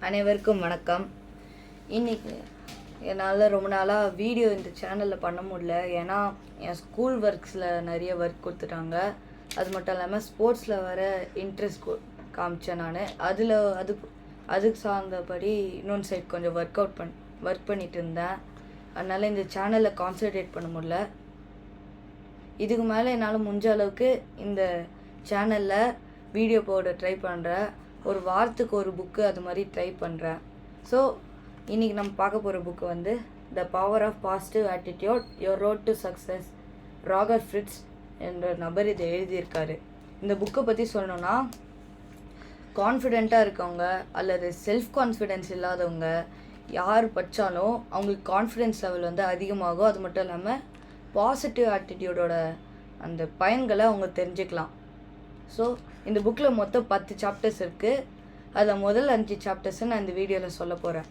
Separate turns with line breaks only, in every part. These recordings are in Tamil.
அனைவருக்கும் வணக்கம். இன்றைக்கி என்னால் ரொம்ப நாளாக வீடியோ இந்த சேனலில் பண்ண முடியல. ஏன்னா என் ஸ்கூல் ஒர்க்ஸில் நிறைய ஒர்க் கொடுத்துட்டாங்க. அது மட்டும் இல்லாமல் ஸ்போர்ட்ஸில் வர இன்ட்ரெஸ்ட் காமிச்சேன் நான். அதுக்கு சார்ந்தபடி இன்னொன்று சைட் கொஞ்சம் ஒர்க் பண்ணிகிட்டு இருந்தேன். அதனால் இந்த சேனலில் கான்சன்ட்ரேட் பண்ண முடியல. இதுக்கு மேலே என்னால் முடிஞ்ச அளவுக்கு இந்த சேனலில் வீடியோ போட ட்ரை பண்ணுறேன். ஒரு வாரத்துக்கு ஒரு புக்கு அது மாதிரி ட்ரை பண்ணுறேன். ஸோ இன்றைக்கி நம்ம பார்க்க போகிற புக்கு வந்து the power of positive attitude your road to success. Roger Fritz என்ற நபர் இதை எழுதியிருக்காரு. இந்த புக்கை பற்றி சொல்லணுன்னா, கான்ஃபிடெண்ட்டாக இருக்கவங்க அல்லது செல்ஃப் கான்ஃபிடென்ஸ் இல்லாதவங்க யார் படித்தாலும் அவங்களுக்கு கான்ஃபிடென்ஸ் லெவல் வந்து அதிகமாகும். அது மட்டும் இல்லாமல் பாசிட்டிவ் ஆட்டிடியூடோட அந்த பயன்களை அவங்க தெரிஞ்சுக்கலாம். ஸோ இந்த புக்கில் மொத்தம் 10 சாப்டர்ஸ் இருக்குது. அதில் முதல் 5 சாப்டர்ஸை நான் இந்த வீடியோவில் சொல்ல போகிறேன்.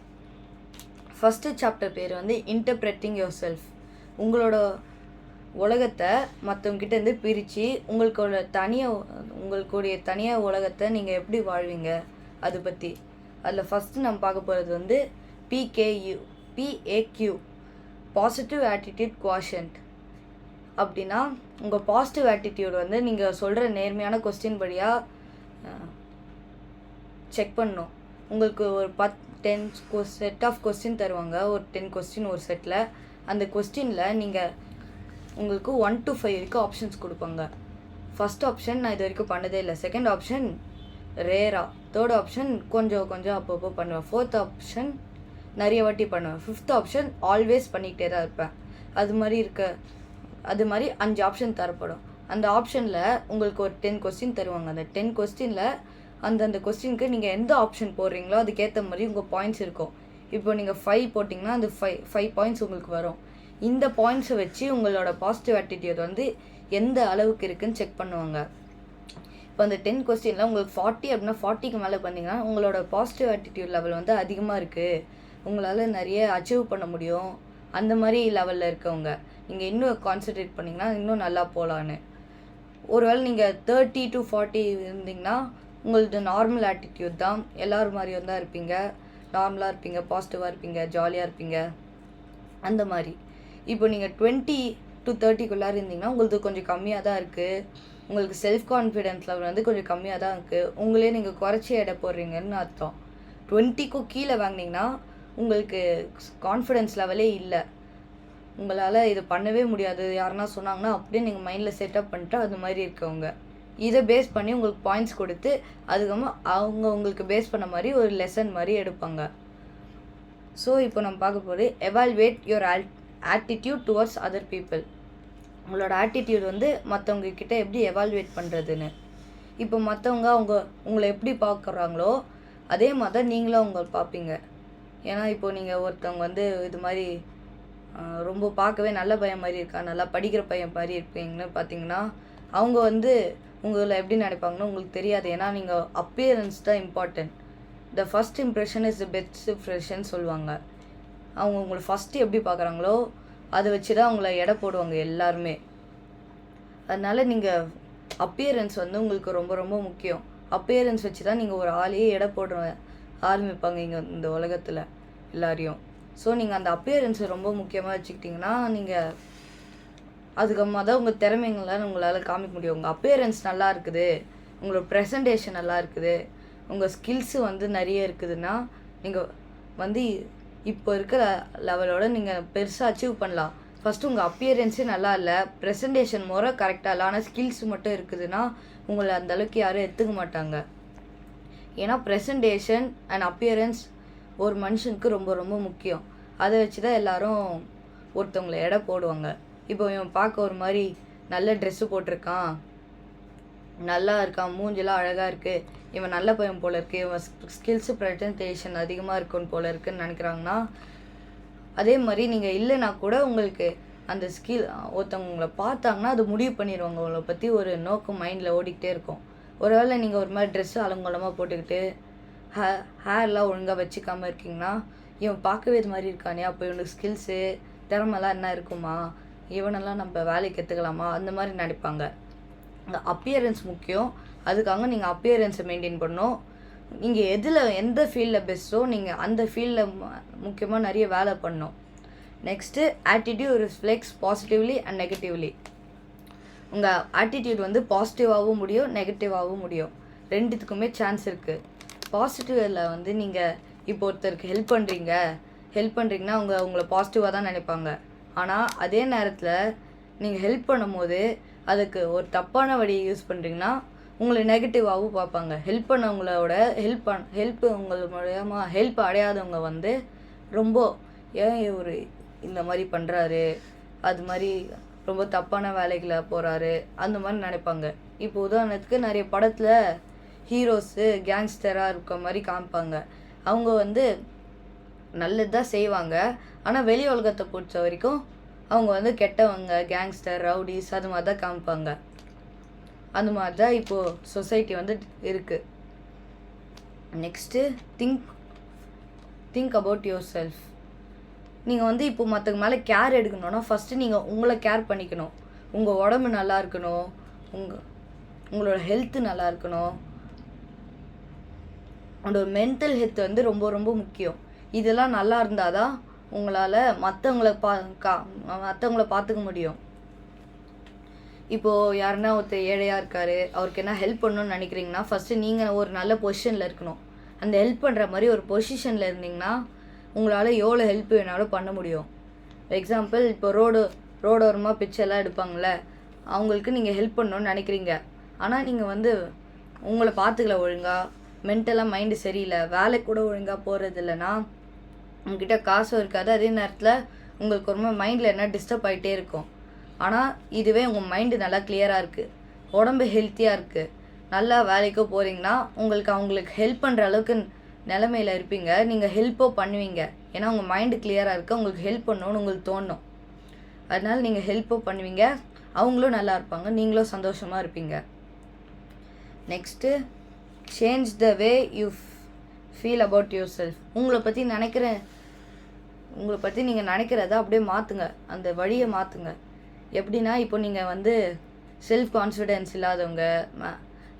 ஃபஸ்ட்டு சாப்டர் பேர் வந்து இன்டர்பிரட்டிங் யுவர் செல்ஃப். உங்களோட உலகத்தை மற்றவங்கிட்டேருந்து பிரித்து உங்களுடைய தனியாக உலகத்தை நீங்கள் எப்படி வாழ்வீங்க அது பற்றி. அதில் ஃபஸ்ட்டு நம்ம பார்க்க போகிறது வந்து PAQ பாசிட்டிவ் ஆட்டிடியூட் குவாஷன்ட். அப்படின்னா உங்கள் பாசிட்டிவ் ஆட்டிடியூட் வந்து நீங்கள் சொல்கிற நேர்மையான கொஸ்டின் படியாக செக் பண்ணணும். உங்களுக்கு ஒரு 10 செட் ஆஃப் கொஸ்டின் தருவாங்க. ஒரு 10 கொஸ்டின் ஒரு செட்டில். அந்த கொஸ்டினில் நீங்கள் உங்களுக்கு 1 to 5 வரைக்கும் ஆப்ஷன்ஸ் கொடுப்பாங்க. ஃபஸ்ட் ஆப்ஷன் நான் இது வரைக்கும் பண்ணதே இல்லை. செகண்ட் ஆப்ஷன் ரேராக. தேர்ட் ஆப்ஷன் கொஞ்சம் அப்பப்போ பண்ணுவேன். ஃபோர்த் ஆப்ஷன் நிறைய வாட்டி பண்ணுவேன். ஃபிஃப்த் ஆப்ஷன் ஆல்வேஸ் பண்ணிக்கிட்டே தான் இருப்பேன். அது மாதிரி 5 ஆப்ஷன் தரப்படும். அந்த ஆப்ஷனில் உங்களுக்கு ஒரு 10 கொஸ்டின் தருவாங்க. அந்த 10 கொஸ்டினில் அந்தந்த கொஸ்டினுக்கு நீங்கள் எந்த ஆப்ஷன் போடுறீங்களோ அதுக்கேற்ற மாதிரி உங்கள் பாயிண்ட்ஸ் இருக்கும். இப்போ நீங்கள் 5 போட்டிங்கன்னா அந்த 5 பாயிண்ட்ஸ் உங்களுக்கு வரும். இந்த பாயிண்ட்ஸை வச்சு உங்களோட பாசிட்டிவ் ஆட்டிடியூட் வந்து எந்த அளவுக்கு இருக்குதுன்னு செக் பண்ணுவாங்க. இப்போ அந்த 10 கொஸ்டினில் உங்களுக்கு 40 அப்படின்னா 40க்கு மேலே பண்ணிங்கன்னா உங்களோட பாசிட்டிவ் ஆட்டிடியூட் லெவல் வந்து அதிகமாக இருக்குது, உங்களால் நிறைய அச்சீவ் பண்ண முடியும், அந்த மாதிரி லெவலில் இருக்கவங்க. நீங்கள் இன்னும் கான்சன்ட்ரேட் பண்ணிங்கன்னா இன்னும் நல்லா போகலான்னு. ஒருவேளை நீங்கள் 30 to 40 இருந்தீங்கன்னா உங்களது நார்மல் ஆட்டிடியூட் தான். எல்லோரும் மாதிரியும் தான் இருப்பீங்க, நார்மலாக இருப்பீங்க, பாசிட்டிவாக இருப்பீங்க, ஜாலியாக இருப்பீங்க, அந்த மாதிரி. இப்போ நீங்கள் 20 to 30க்குள்ளார இருந்தீங்கன்னா உங்களுக்கு கொஞ்சம் கம்மியாக தான் இருக்குது. உங்களுக்கு செல்ஃப் கான்ஃபிடென்ஸ் லெவல் வந்து கொஞ்சம் கம்மியாக தான் இருக்குது. உங்களே நீங்கள் குறைச்சி எடை போடுறீங்கன்னு அர்த்தம். 20க்கும் கீழே வாங்கினீங்கன்னா உங்களுக்கு கான்ஃபிடென்ஸ் லெவலே இல்லை, உங்களால் இது பண்ணவே முடியாது யாருன்னா சொன்னாங்கன்னா அப்படியே நீங்கள் மைண்டில் செட்டப் பண்ணிட்டு அது மாதிரி இருக்கவங்க. இதை பேஸ் பண்ணி உங்களுக்கு பாயிண்ட்ஸ் கொடுத்து அதுக்கப்புறம் அவங்க உங்களுக்கு பேஸ் பண்ண மாதிரி ஒரு லெசன் மாதிரி எடுப்பாங்க. ஸோ இப்போ நம்ம பார்க்க போகிறது evaluate your attitude towards other people. உங்களோட ஆட்டிடியூட் வந்து மற்றவங்க கிட்ட எப்படி எவால்வேட் பண்ணுறதுன்னு. இப்போ மற்றவங்க உங்களை எப்படி பார்க்குறாங்களோ அதே மாதிரி தான் நீங்களும் அவங்க பார்ப்பீங்க. ஏன்னா இப்போது நீங்கள் ஒருத்தவங்க வந்து இது மாதிரி ரொம்ப பார்க்கவே நல்ல பையன் மாதிரி இருக்கா, நல்லா படிக்கிற பையன் மாதிரி இருப்பீங்கன்னு பார்த்தீங்கன்னா அவங்க வந்து உங்களை எப்படி நினைப்பாங்கன்னு உங்களுக்கு தெரியாது. ஏன்னா நீங்கள் அப்பியரன்ஸ் தான் important. The first impression is the best impression சொல்லுவாங்க. அவங்க உங்களை ஃபஸ்ட்டு எப்படி பார்க்குறாங்களோ அதை வச்சு தான் அவங்கள எடை போடுவாங்க எல்லாருமே. அதனால் நீங்கள் அப்பியரன்ஸ் வந்து உங்களுக்கு ரொம்ப ரொம்ப முக்கியம். அப்பியரன்ஸ் வச்சு தான் நீங்கள் ஒரு ஆளையே எடை போடுற ஆரம்பிப்பாங்க இங்கே இந்த உலகத்தில் எல்லாரையும். ஸோ நீங்கள் அந்த அப்பியரன்ஸை ரொம்ப முக்கியமாக வச்சுக்கிட்டிங்கன்னா நீங்கள் அதுக்கப்புறமா தான் உங்கள் திறமைங்களை உங்களால் காமிக்க முடியும். உங்கள் அப்பியரன்ஸ் நல்லா இருக்குது, உங்களோட ப்ரெசன்டேஷன் நல்லா இருக்குது, உங்கள் ஸ்கில்ஸு வந்து நிறைய இருக்குதுன்னா நீங்கள் வந்து இப்போ இருக்கிற லெவலோட நீங்கள் பெருசாக அச்சீவ் பண்ணலாம். ஃபஸ்ட்டு உங்கள் அப்பியரன்ஸே நல்லா இல்லை, ப்ரெசன்டேஷன் முறை கரெக்டாக இல்லை, ஆனால் ஸ்கில்ஸ் மட்டும் இருக்குதுன்னா உங்களை அந்தளவுக்கு யாரும் எடுத்துக்க மாட்டாங்க. ஏன்னா ப்ரெசன்டேஷன் அண்ட் அப்பியரன்ஸ் ஒரு மனுஷனுக்கு ரொம்ப ரொம்ப முக்கியம். அதை வச்சு தான் எல்லோரும் ஒருத்தவங்களை எடை போடுவாங்க. இப்போ இவன் பார்க்க ஒரு மாதிரி நல்ல ட்ரெஸ்ஸு போட்டிருக்கான், நல்லா இருக்கான், மூஞ்செல்லாம் அழகாக இருக்குது, இவன் நல்ல பையன் போல் இருக்குது, இவன் ஸ்கில்ஸு ப்ரெசன்டேஷன் அதிகமாக இருக்குன்னு போல் இருக்குன்னு நினைக்கிறாங்கன்னா, அதே மாதிரி நீங்கள் இல்லைன்னா கூட உங்களுக்கு அந்த ஸ்கில் ஒருத்தவங்க உங்களை பார்த்தாங்கன்னா அது முடிவு பண்ணிடுவாங்க. உங்களை பற்றி ஒரு நோக்கம் மைண்டில் ஓடிக்கிட்டே இருக்கும். ஒருவேளை நீங்கள் ஒரு மாதிரி ட்ரெஸ்ஸு அலங்கோலமாக போட்டுக்கிட்டு ஹேர்லாம் ஒழுங்காக வச்சுக்காமல் இருக்கீங்கன்னா இவன் பார்க்கவே இது மாதிரி இருக்கானே, அப்போ இவனுக்கு ஸ்கில்ஸு திறமெல்லாம் என்ன இருக்குமா, இவனெல்லாம் நம்ம வேலைக்கு எடுத்துக்கலாமா, அந்த மாதிரி நினைப்பாங்க. அப்பியரன்ஸ் முக்கியம். அதுக்காக நீங்கள் அப்பியரன்ஸை மெயின்டைன் பண்ணணும். நீங்கள் எந்த ஃபீல்டில் பெஸ்ட்டோ நீங்கள் அந்த ஃபீல்டில் முக்கியமாக நிறைய வேலை பண்ணணும். Next attitude reflects positively and negatively. உங்கள் ஆட்டிடியூட் வந்து பாசிட்டிவாகவும் முடியும், நெகட்டிவாகவும் முடியும். ரெண்டுத்துக்குமே சான்ஸ் இருக்குது. பாசிட்டிவில் வந்து நீங்கள் இப்போ ஒருத்தருக்கு ஹெல்ப் பண்ணுறீங்கன்னா உங்களை பாசிட்டிவாக தான் நினைப்பாங்க. ஆனால் அதே நேரத்தில் நீங்கள் ஹெல்ப் பண்ணும்போது அதுக்கு ஒரு தப்பான வழியை யூஸ் பண்ணுறீங்கன்னா உங்களை நெகட்டிவாகவும் பார்ப்பாங்க. ஹெல்ப் பண்ணவங்களோட ஹெல்ப் உங்கள் மூலமா ஹெல்ப் அடையாதவங்க வந்து ரொம்ப ஏன் இவர் இந்த மாதிரி பண்ணுறாரு, அது மாதிரி ரொம்ப தப்பான வேலைகளை போகிறாரு, அந்த மாதிரி நினைப்பாங்க. இப்போ உதாரணத்துக்கு நிறைய படத்தில் ஹீரோஸு கேங்ஸ்டராக இருக்க மாதிரி காமிப்பாங்க. அவங்க வந்து நல்லது தான் செய்வாங்க, ஆனால் வெளி உலகத்தை பொறுத்த வரைக்கும் அவங்க வந்து கெட்டவங்க, கேங்ஸ்டர், ரவுடிஸ் அது மாதிரி தான் காமிப்பாங்க. அந்த மாதிரி தான் இப்போது சொசைட்டி வந்து இருக்குது. Next think about your self. நீங்கள் வந்து இப்போ மற்றவங்க மேலே கேர் எடுக்கணும்னா ஃபஸ்ட்டு நீங்கள் உங்களை கேர் பண்ணிக்கணும். உங்கள் உடம்பு நல்லா இருக்கணும், உங்களோட ஹெல்த்து நல்லா இருக்கணும், உங்களோட மென்டல் ஹெல்த் வந்து ரொம்ப ரொம்ப முக்கியம். இதெல்லாம் நல்லா இருந்தால் தான் உங்களால் மற்றவங்கள பார்த்துக்க முடியும். இப்போது யாருன்னா ஒருத்தர் ஏழையாக இருக்கார், அவருக்கு என்ன ஹெல்ப் பண்ணணும்னு நினைக்கிறீங்கன்னா ஃபஸ்ட்டு நீங்கள் ஒரு நல்ல பொசிஷனில் இருக்கணும். அந்த ஹெல்ப் பண்ணுற மாதிரி ஒரு பொசிஷனில் இருந்தீங்கன்னா உங்களால் எவ்வளோ ஹெல்ப் வேணாலும் பண்ண முடியும். எக்ஸாம்பிள், இப்போ ரோடோரமாக பிச்செல்லாம் எடுப்பாங்களே, அவங்களுக்கு நீங்கள் ஹெல்ப் பண்ணணும்னு நினைக்கிறீங்க. ஆனால் நீங்கள் வந்து உங்களை பார்த்துக்கல ஒழுங்காக, மென்டலாக மைண்டு சரியில்லை, வேலை கூட ஒழுங்காக போகிறது இல்லைன்னா உங்ககிட்ட காசும் இருக்காது, அதே நேரத்தில் உங்களுக்கு ரொம்ப மைண்டில் என்ன டிஸ்டர்ப் ஆகிட்டே இருக்கும். ஆனால் இதுவே உங்கள் மைண்டு நல்லா கிளியராக இருக்குது, உடம்பு ஹெல்த்தியாக இருக்குது, நல்லா வேலைக்கோ போகிறீங்கன்னா அவங்களுக்கு ஹெல்ப் பண்ணுற அளவுக்கு நிலமையில் இருப்பீங்க. நீங்கள் ஹெல்ப்போ பண்ணுவீங்க, ஏன்னா உங்கள் மைண்டு கிளியராக இருக்குது, உங்களுக்கு ஹெல்ப் பண்ணணும்னு உங்களுக்கு தோணும். அதனால் நீங்கள் ஹெல்ப்போ பண்ணுவீங்க, அவங்களும் நல்லா இருப்பாங்க, நீங்களும் சந்தோஷமாக இருப்பீங்க. Next change the way you feel about your self. உங்களை பற்றி நீங்கள் நினைக்கிறத அப்படியே மாற்றுங்க, அந்த வழியை மாற்றுங்க. எப்படின்னா, இப்போ நீங்கள் வந்து செல்ஃப் கான்ஃபிடென்ஸ் இல்லாதவங்க,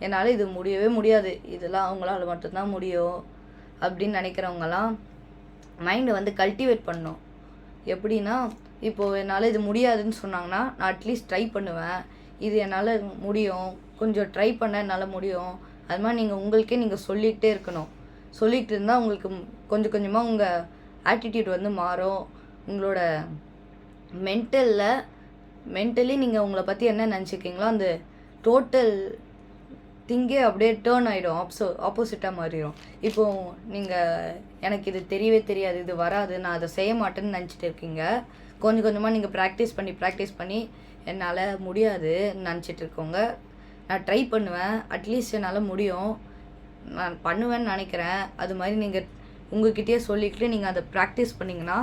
என்னால் இது முடியவே முடியாது, இதெல்லாம் அவங்களால மட்டும்தான் முடியும் அப்படின்னு நினைக்கிறவங்கலாம் மைண்டை வந்து கல்டிவேட் பண்ணணும். எப்படின்னா, இப்போது என்னால் இது முடியாதுன்னு சொன்னாங்கன்னா நான் அட்லீஸ்ட் ட்ரை பண்ணுவேன், இது என்னால் முடியும், கொஞ்சம் ட்ரை பண்ண என்னால் முடியும், அது மாதிரி நீங்கள் சொல்லிகிட்டே இருக்கணும். சொல்லிகிட்டு இருந்தால் உங்களுக்கு கொஞ்சம் கொஞ்சமாக உங்கள் ஆட்டிடியூட் வந்து மாறும். உங்களோட மென்டலி நீங்கள் உங்களை பற்றி என்ன நினச்சிக்கிங்களோ அந்த டோட்டல் திங்கே அப்படியே டேர்ன் ஆகிடும், ஆப்போசிட்டாக மாறிடும். இப்போது நீங்கள் எனக்கு இது தெரியவே தெரியாது, இது வராது, நான் அதை செய்ய மாட்டேன்னு நினச்சிட்டு இருக்கீங்க. கொஞ்சம் கொஞ்சமாக நீங்கள் ப்ராக்டிஸ் பண்ணி என்னால் முடியாதுன்னு நினச்சிட்டு இருக்கோங்க. நான் ட்ரை பண்ணுவேன், அட்லீஸ்ட் என்னால் முடியும், நான் பண்ணுவேன்னு நினைக்கிறேன், அது மாதிரி நீங்கள் உங்கள்கிட்டயே சொல்லிக்கிட்டு நீங்கள் அதை ப்ராக்டிஸ் பண்ணிங்கன்னா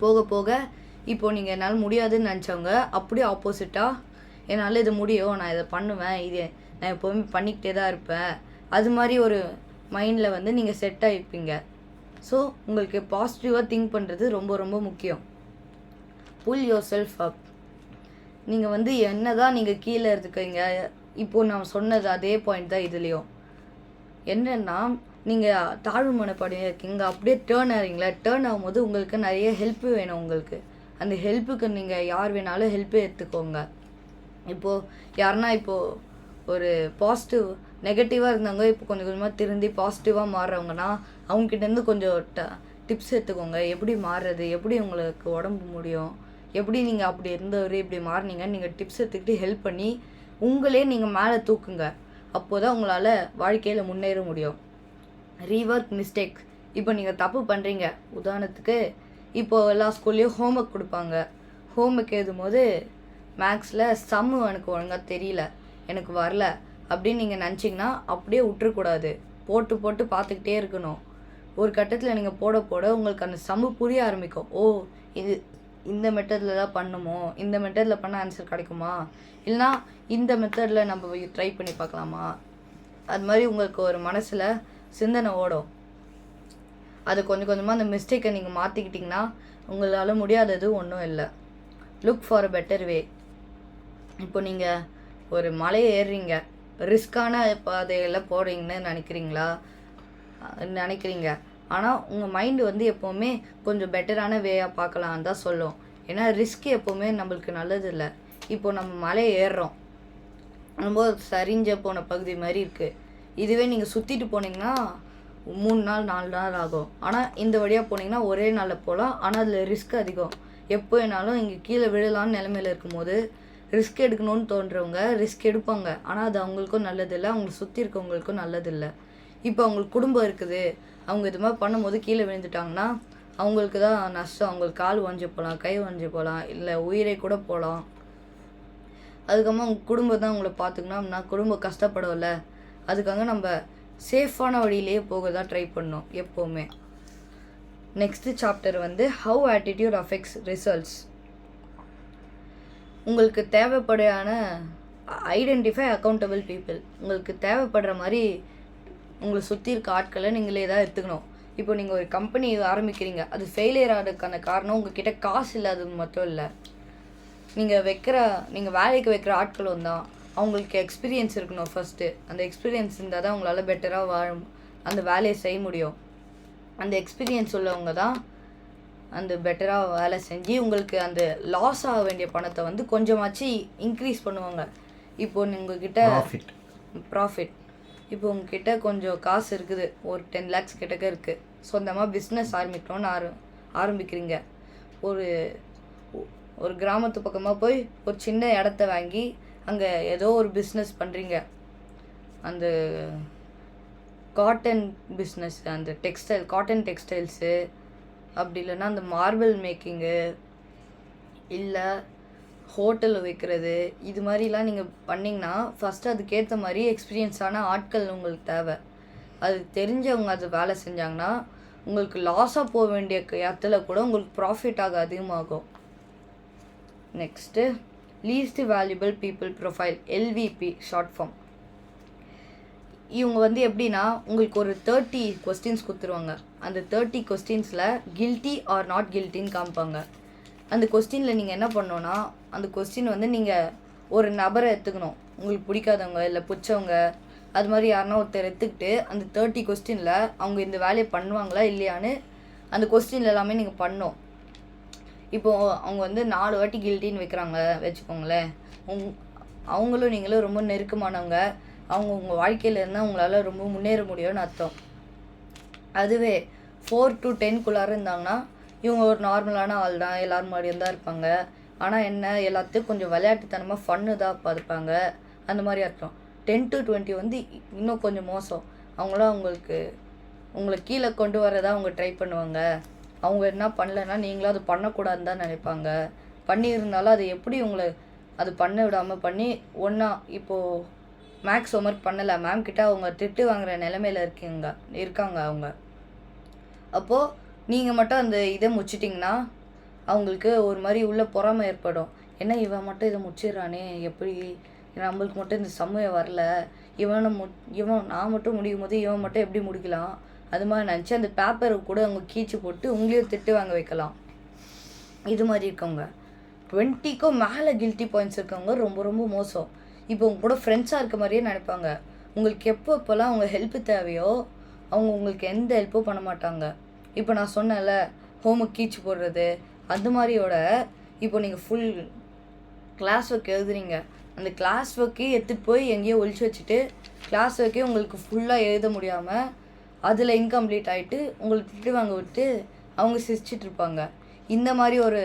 போக போக இப்போது நீங்கள் என்னால் முடியாதுன்னு நினச்சவங்க அப்படியே ஆப்போசிட்டாக என்னால் இது முடியும், நான் இதை பண்ணுவேன், இது நான் எப்போவுமே பண்ணிக்கிட்டே தான் இருப்பேன், அது மாதிரி ஒரு மைண்டில் வந்து நீங்கள் செட் ஆகிருப்பீங்க. ஸோ உங்களுக்கு பாசிட்டிவாக திங்க் பண்ணுறது ரொம்ப ரொம்ப முக்கியம். புல் யுவர் செல்ஃப் அப். நீங்கள் வந்து என்ன தான் நீங்கள் கீழே இருக்கீங்க, இப்போது நான் சொன்னது அதே பாயிண்ட் தான் இதுலேயும். என்னென்னா, நீங்கள் தாழ்வு மனப்பாடியாக இருக்கீங்க, அப்படியே டேர்ன் ஆகும்போது உங்களுக்கு நிறைய ஹெல்ப்பு வேணும். உங்களுக்கு அந்த ஹெல்ப்புக்கு நீங்கள் யார் வேணாலும் ஹெல்ப்பு எடுத்துக்கோங்க. இப்போது யாருன்னா இப்போது ஒரு நெகட்டிவாக இருந்தாங்க, இப்போ கொஞ்சம் கொஞ்சமாக திருந்தி பாசிட்டிவாக மாறுறவங்கன்னா அவங்ககிட்டேருந்து கொஞ்சம் டிப்ஸ் எடுத்துக்கோங்க. எப்படி மாறுறது, எப்படி உங்களுக்கு உடம்பு முடியும், எப்படி நீங்கள் அப்படி இருந்தவர் இப்படி மாறினீங்கன்னு நீங்கள் டிப்ஸ் எடுத்துக்கிட்டு ஹெல்ப் பண்ணி உங்களே நீங்கள் மேலே தூக்குங்க. அப்போ தான் உங்களால் வாழ்க்கையில் முன்னேற முடியும். Rework mistake. இப்போ நீங்கள் தப்பு பண்ணுறீங்க, உதாரணத்துக்கு இப்போது எல்லா ஸ்கூல்லேயும் ஹோம்ஒர்க் கொடுப்பாங்க. ஹோம்ஒர்க் எழுதும்போது மேக்ஸில் சம்மு எனக்கு ஒழுங்காக தெரியல, எனக்கு வரல அப்படின்னு நீங்கள் நினச்சிங்கன்னா அப்படியே விட்டுறக்கூடாது, போட்டு பார்த்துக்கிட்டே இருக்கணும். ஒரு கட்டத்தில் நீங்கள் போட உங்களுக்கு அந்த சம்மு புரிய ஆரம்பிக்கும். ஓ, இது இந்த மெத்தடில் தான் பண்ணுமோ, இந்த மெத்தடில் பண்ண ஆன்சர் கிடைக்குமா, இல்லைனா இந்த மெத்தடில் நம்ம ட்ரை பண்ணி பார்க்கலாமா, அது மாதிரி உங்களுக்கு ஒரு மனசில் சிந்தனை ஓடும். அது கொஞ்சம் கொஞ்சமாக அந்த மிஸ்டேக்கை நீங்கள் மாற்றிக்கிட்டிங்கன்னா உங்களால் முடியாதது ஒன்றும் இல்லை. Look for a better way. இப்போ நீங்கள் ஒரு மலையை ஏறுறீங்க, ரிஸ்க்கான பாதையில் போகிறீங்கன்னு நினைக்கிறீங்க. ஆனால் உங்கள் மைண்டு வந்து எப்போவுமே கொஞ்சம் பெட்டரான வேயாக பார்க்கலான்னு தான் சொல்லும். ஏன்னா ரிஸ்க் எப்போவுமே நம்மளுக்கு நல்லது இல்லை. இப்போது நம்ம மலை ஏறுறோம், ரொம்ப சரிஞ்ச போன பகுதி மாதிரி இருக்குது. இதுவே நீங்கள் சுற்றிட்டு போனீங்கன்னா 3 நாள் 4 நாள் ஆகும். ஆனால் இந்த வழியாக போனீங்கன்னா ஒரே நாளில் போகலாம். ஆனால் அதில் ரிஸ்க் அதிகம். எப்போ வேணாலும் இங்கே கீழே விழலான்னு நிலமையில இருக்கும்போது ரிஸ்க் எடுக்கணும்னு தோன்றவங்க ரிஸ்க் எடுப்பாங்க. ஆனால் அது அவங்களுக்கும் நல்லதில்லை, அவங்களை சுற்றி இருக்கவங்களுக்கும் நல்லதில்லை. இப்போ அவங்களுக்கு குடும்பம் இருக்குது, அவங்க இது மாதிரி பண்ணும்போது கீழே விழுந்துட்டாங்கன்னா அவங்களுக்கு தான் நஷ்டம். அவங்களுக்கு கால் உடஞ்சி போகலாம், கை உடஞ்சி போகலாம், இல்லை உயிரை கூட போகலாம். அதுக்கப்புறமா அவங்க குடும்பம் தான் அவங்கள பார்த்துக்கணும். நான் குடும்பம் கஷ்டப்படல. அதுக்காக நம்ம சேஃபான வழியிலேயே போக தான் ட்ரை பண்ணோம் எப்போவுமே. நெக்ஸ்ட்டு சாப்டர் வந்து ஹவு ஆட்டிடியூட் அஃபெக்ட்ஸ் ரிசல்ட்ஸ். உங்களுக்கு தேவைப்படையான ஐடென்டிஃபை அக்கௌண்டபிள் பீப்புள். உங்களுக்கு தேவைப்படுற மாதிரி உங்களை சுற்றி இருக்க ஆட்களை நீங்களே தான் எடுத்துக்கணும். இப்போ நீங்கள் ஒரு கம்பெனி ஆரம்பிக்கிறீங்க, அது ஃபெயிலியர் ஆகிறதுக்கான காரணம் உங்ககிட்ட காசு இல்லாதது மட்டும் இல்லை. நீங்கள் வேலைக்கு வைக்கிற ஆட்களும் தான். அவங்களுக்கு எக்ஸ்பீரியன்ஸ் இருக்கணும் ஃபஸ்ட்டு. அந்த எக்ஸ்பீரியன்ஸ் இருந்தால் தான் உங்களால் பெட்டராக அந்த வேலையை செய்ய முடியும். அந்த எக்ஸ்பீரியன்ஸ் உள்ளவங்க தான் அந்த பெட்டராக வேலை செஞ்சு உங்களுக்கு அந்த லாஸ் ஆக வேண்டிய பணத்தை வந்து கொஞ்சமாச்சு இன்க்ரீஸ் பண்ணுவாங்க. இப்போது உங்ககிட்ட ப்ராஃபிட், இப்போ உங்ககிட்ட கொஞ்சம் காசு இருக்குது, ஒரு 10 lakhs கிட்டக்க இருக்குது. சொந்தமாக பிஸ்னஸ் ஆரம்பிக்கிறீங்க. ஒரு கிராமத்து பக்கமாக போய் ஒரு சின்ன இடத்த வாங்கி அங்கே ஏதோ ஒரு பிஸ்னஸ் பண்ணுறீங்க. அந்த காட்டன் பிஸ்னஸ், அந்த காட்டன் டெக்ஸ்டைல்ஸு, அப்படி இல்லைன்னா அந்த மார்பிள் மேக்கிங்கு, இல்லை ஹோட்டல் வைக்கிறது, இது மாதிரிலாம் நீங்கள் பண்ணிங்கன்னா ஃபஸ்ட்டு அதுக்கேற்ற மாதிரி எக்ஸ்பீரியன்ஸான ஆட்கள் உங்களுக்கு தேவை. அது தெரிஞ்சவங்க அது வேலை செஞ்சாங்கன்னா உங்களுக்கு லாஸாக போக வேண்டிய இடத்துல கூட உங்களுக்கு ப்ராஃபிட்டாக அதிகமாகும். Next least valuable people profile, LVP short form. இவங்க வந்து எப்படின்னா உங்களுக்கு ஒரு 30 கொஸ்டின்ஸ் கொடுத்துருவாங்க. அந்த 30 கொஸ்டின்ஸில் கில்ட்டி ஆர் நாட் கில்ட்டின்னு காமிப்பாங்க. அந்த கொஸ்டினில் நீங்கள் என்ன பண்ணோன்னா, அந்த கொஸ்டின் வந்து நீங்கள் ஒரு நபரை எடுத்துக்கணும். உங்களுக்கு பிடிக்காதவங்க இல்லை பிடிச்சவங்க அது மாதிரி யாருன்னா ஒருத்தர் எடுத்துக்கிட்டு அந்த 30 கொஸ்டினில் அவங்க இந்த வேலையை பண்ணுவாங்களா இல்லையான்னு அந்த கொஸ்டின் எல்லாமே நீங்கள் பண்ணணும். இப்போது அவங்க வந்து 4 வாட்டி கில்ட்டின்னு வைக்கிறாங்க வச்சுக்கோங்களேன். அவங்களும் நீங்களும் ரொம்ப நெருக்கமானவங்க. அவங்க உங்கள் வாழ்க்கையில் இருந்தால் உங்களால் ரொம்ப முன்னேற முடியும்னு அர்த்தம். அதுவே 4 to 10 இருந்தாங்கன்னா இவங்க ஒரு நார்மலான ஆள் தான், எல்லோரும் மாதிரியும் தான் இருப்பாங்க. ஆனால் என்ன, எல்லாத்தையும் கொஞ்சம் விளையாட்டுத்தனமாக ஃபன்னு தான் பார்த்துப்பாங்க, அந்த மாதிரி அர்த்தம். 10 to 20 வந்து இன்னும் கொஞ்சம் மோசம். அவங்களாம் உங்களை கீழே கொண்டு வரதா அவங்க ட்ரை பண்ணுவாங்க. அவங்க என்ன பண்ணலைன்னா நீங்களும் அது பண்ணக்கூடாதுன்னு தான் நினைப்பாங்க. பண்ணியிருந்தாலும் அது எப்படி உங்களை அது பண்ண விடாமல் பண்ணி இப்போது மேக்ஸ் ஹோம்ஒர்க் பண்ணலை, மேம் கிட்ட அவங்க திட்டு வாங்குகிற நிலைமையில் இருக்காங்க அவங்க. அப்போது நீங்கள் மட்டும் அந்த இதை முடிச்சிட்டிங்கன்னா அவங்களுக்கு ஒரு மாதிரி உள்ள பொறாமை ஏற்படும். ஏன்னா இவன் மட்டும் இதை முடிச்சிடறானே, எப்படி நம்மளுக்கு மட்டும் இந்த சமயம் வரல, நான் மட்டும் முடியும் போது இவன் மட்டும் எப்படி முடிக்கலாம், அது மாதிரி நினச்சி அந்த பேப்பரை கூட அவங்க கீச்சு போட்டு உங்களையும் திட்டு வாங்க வைக்கலாம். இது மாதிரி இருக்கவங்க 20க்கும் மேலே கில்ட்டி பாயிண்ட்ஸ் இருக்கவங்க ரொம்ப ரொம்ப மோசம். இப்போ உங்க கூட ஃப்ரெண்ட்ஸாக இருக்க மாதிரியே நினைப்பாங்க. உங்களுக்கு எப்போல்லாம் அவங்க ஹெல்ப்பு தேவையோ அவங்க உங்களுக்கு எந்த ஹெல்ப்பும் பண்ண மாட்டாங்க. இப்போ நான் சொன்னேன்ல ஹோம்ஒர்க் கீச்சு போடுறது, அந்த மாதிரியோட இப்போ நீங்கள் ஃபுல் கிளாஸ் ஒர்க் எழுதுறீங்க, அந்த கிளாஸ் ஒர்க்கே எடுத்துகிட்டு போய் எங்கேயோ ஒழிச்சு வச்சுட்டு கிளாஸ் ஒர்க்கே உங்களுக்கு ஃபுல்லாக எழுத முடியாமல் அதில் இன்கம்ப்ளீட் ஆகிட்டு உங்களுக்கு திட்டு வாங்க விட்டு அவங்க சிரிச்சிட்டு இருப்பாங்க. இந்த மாதிரி ஒரு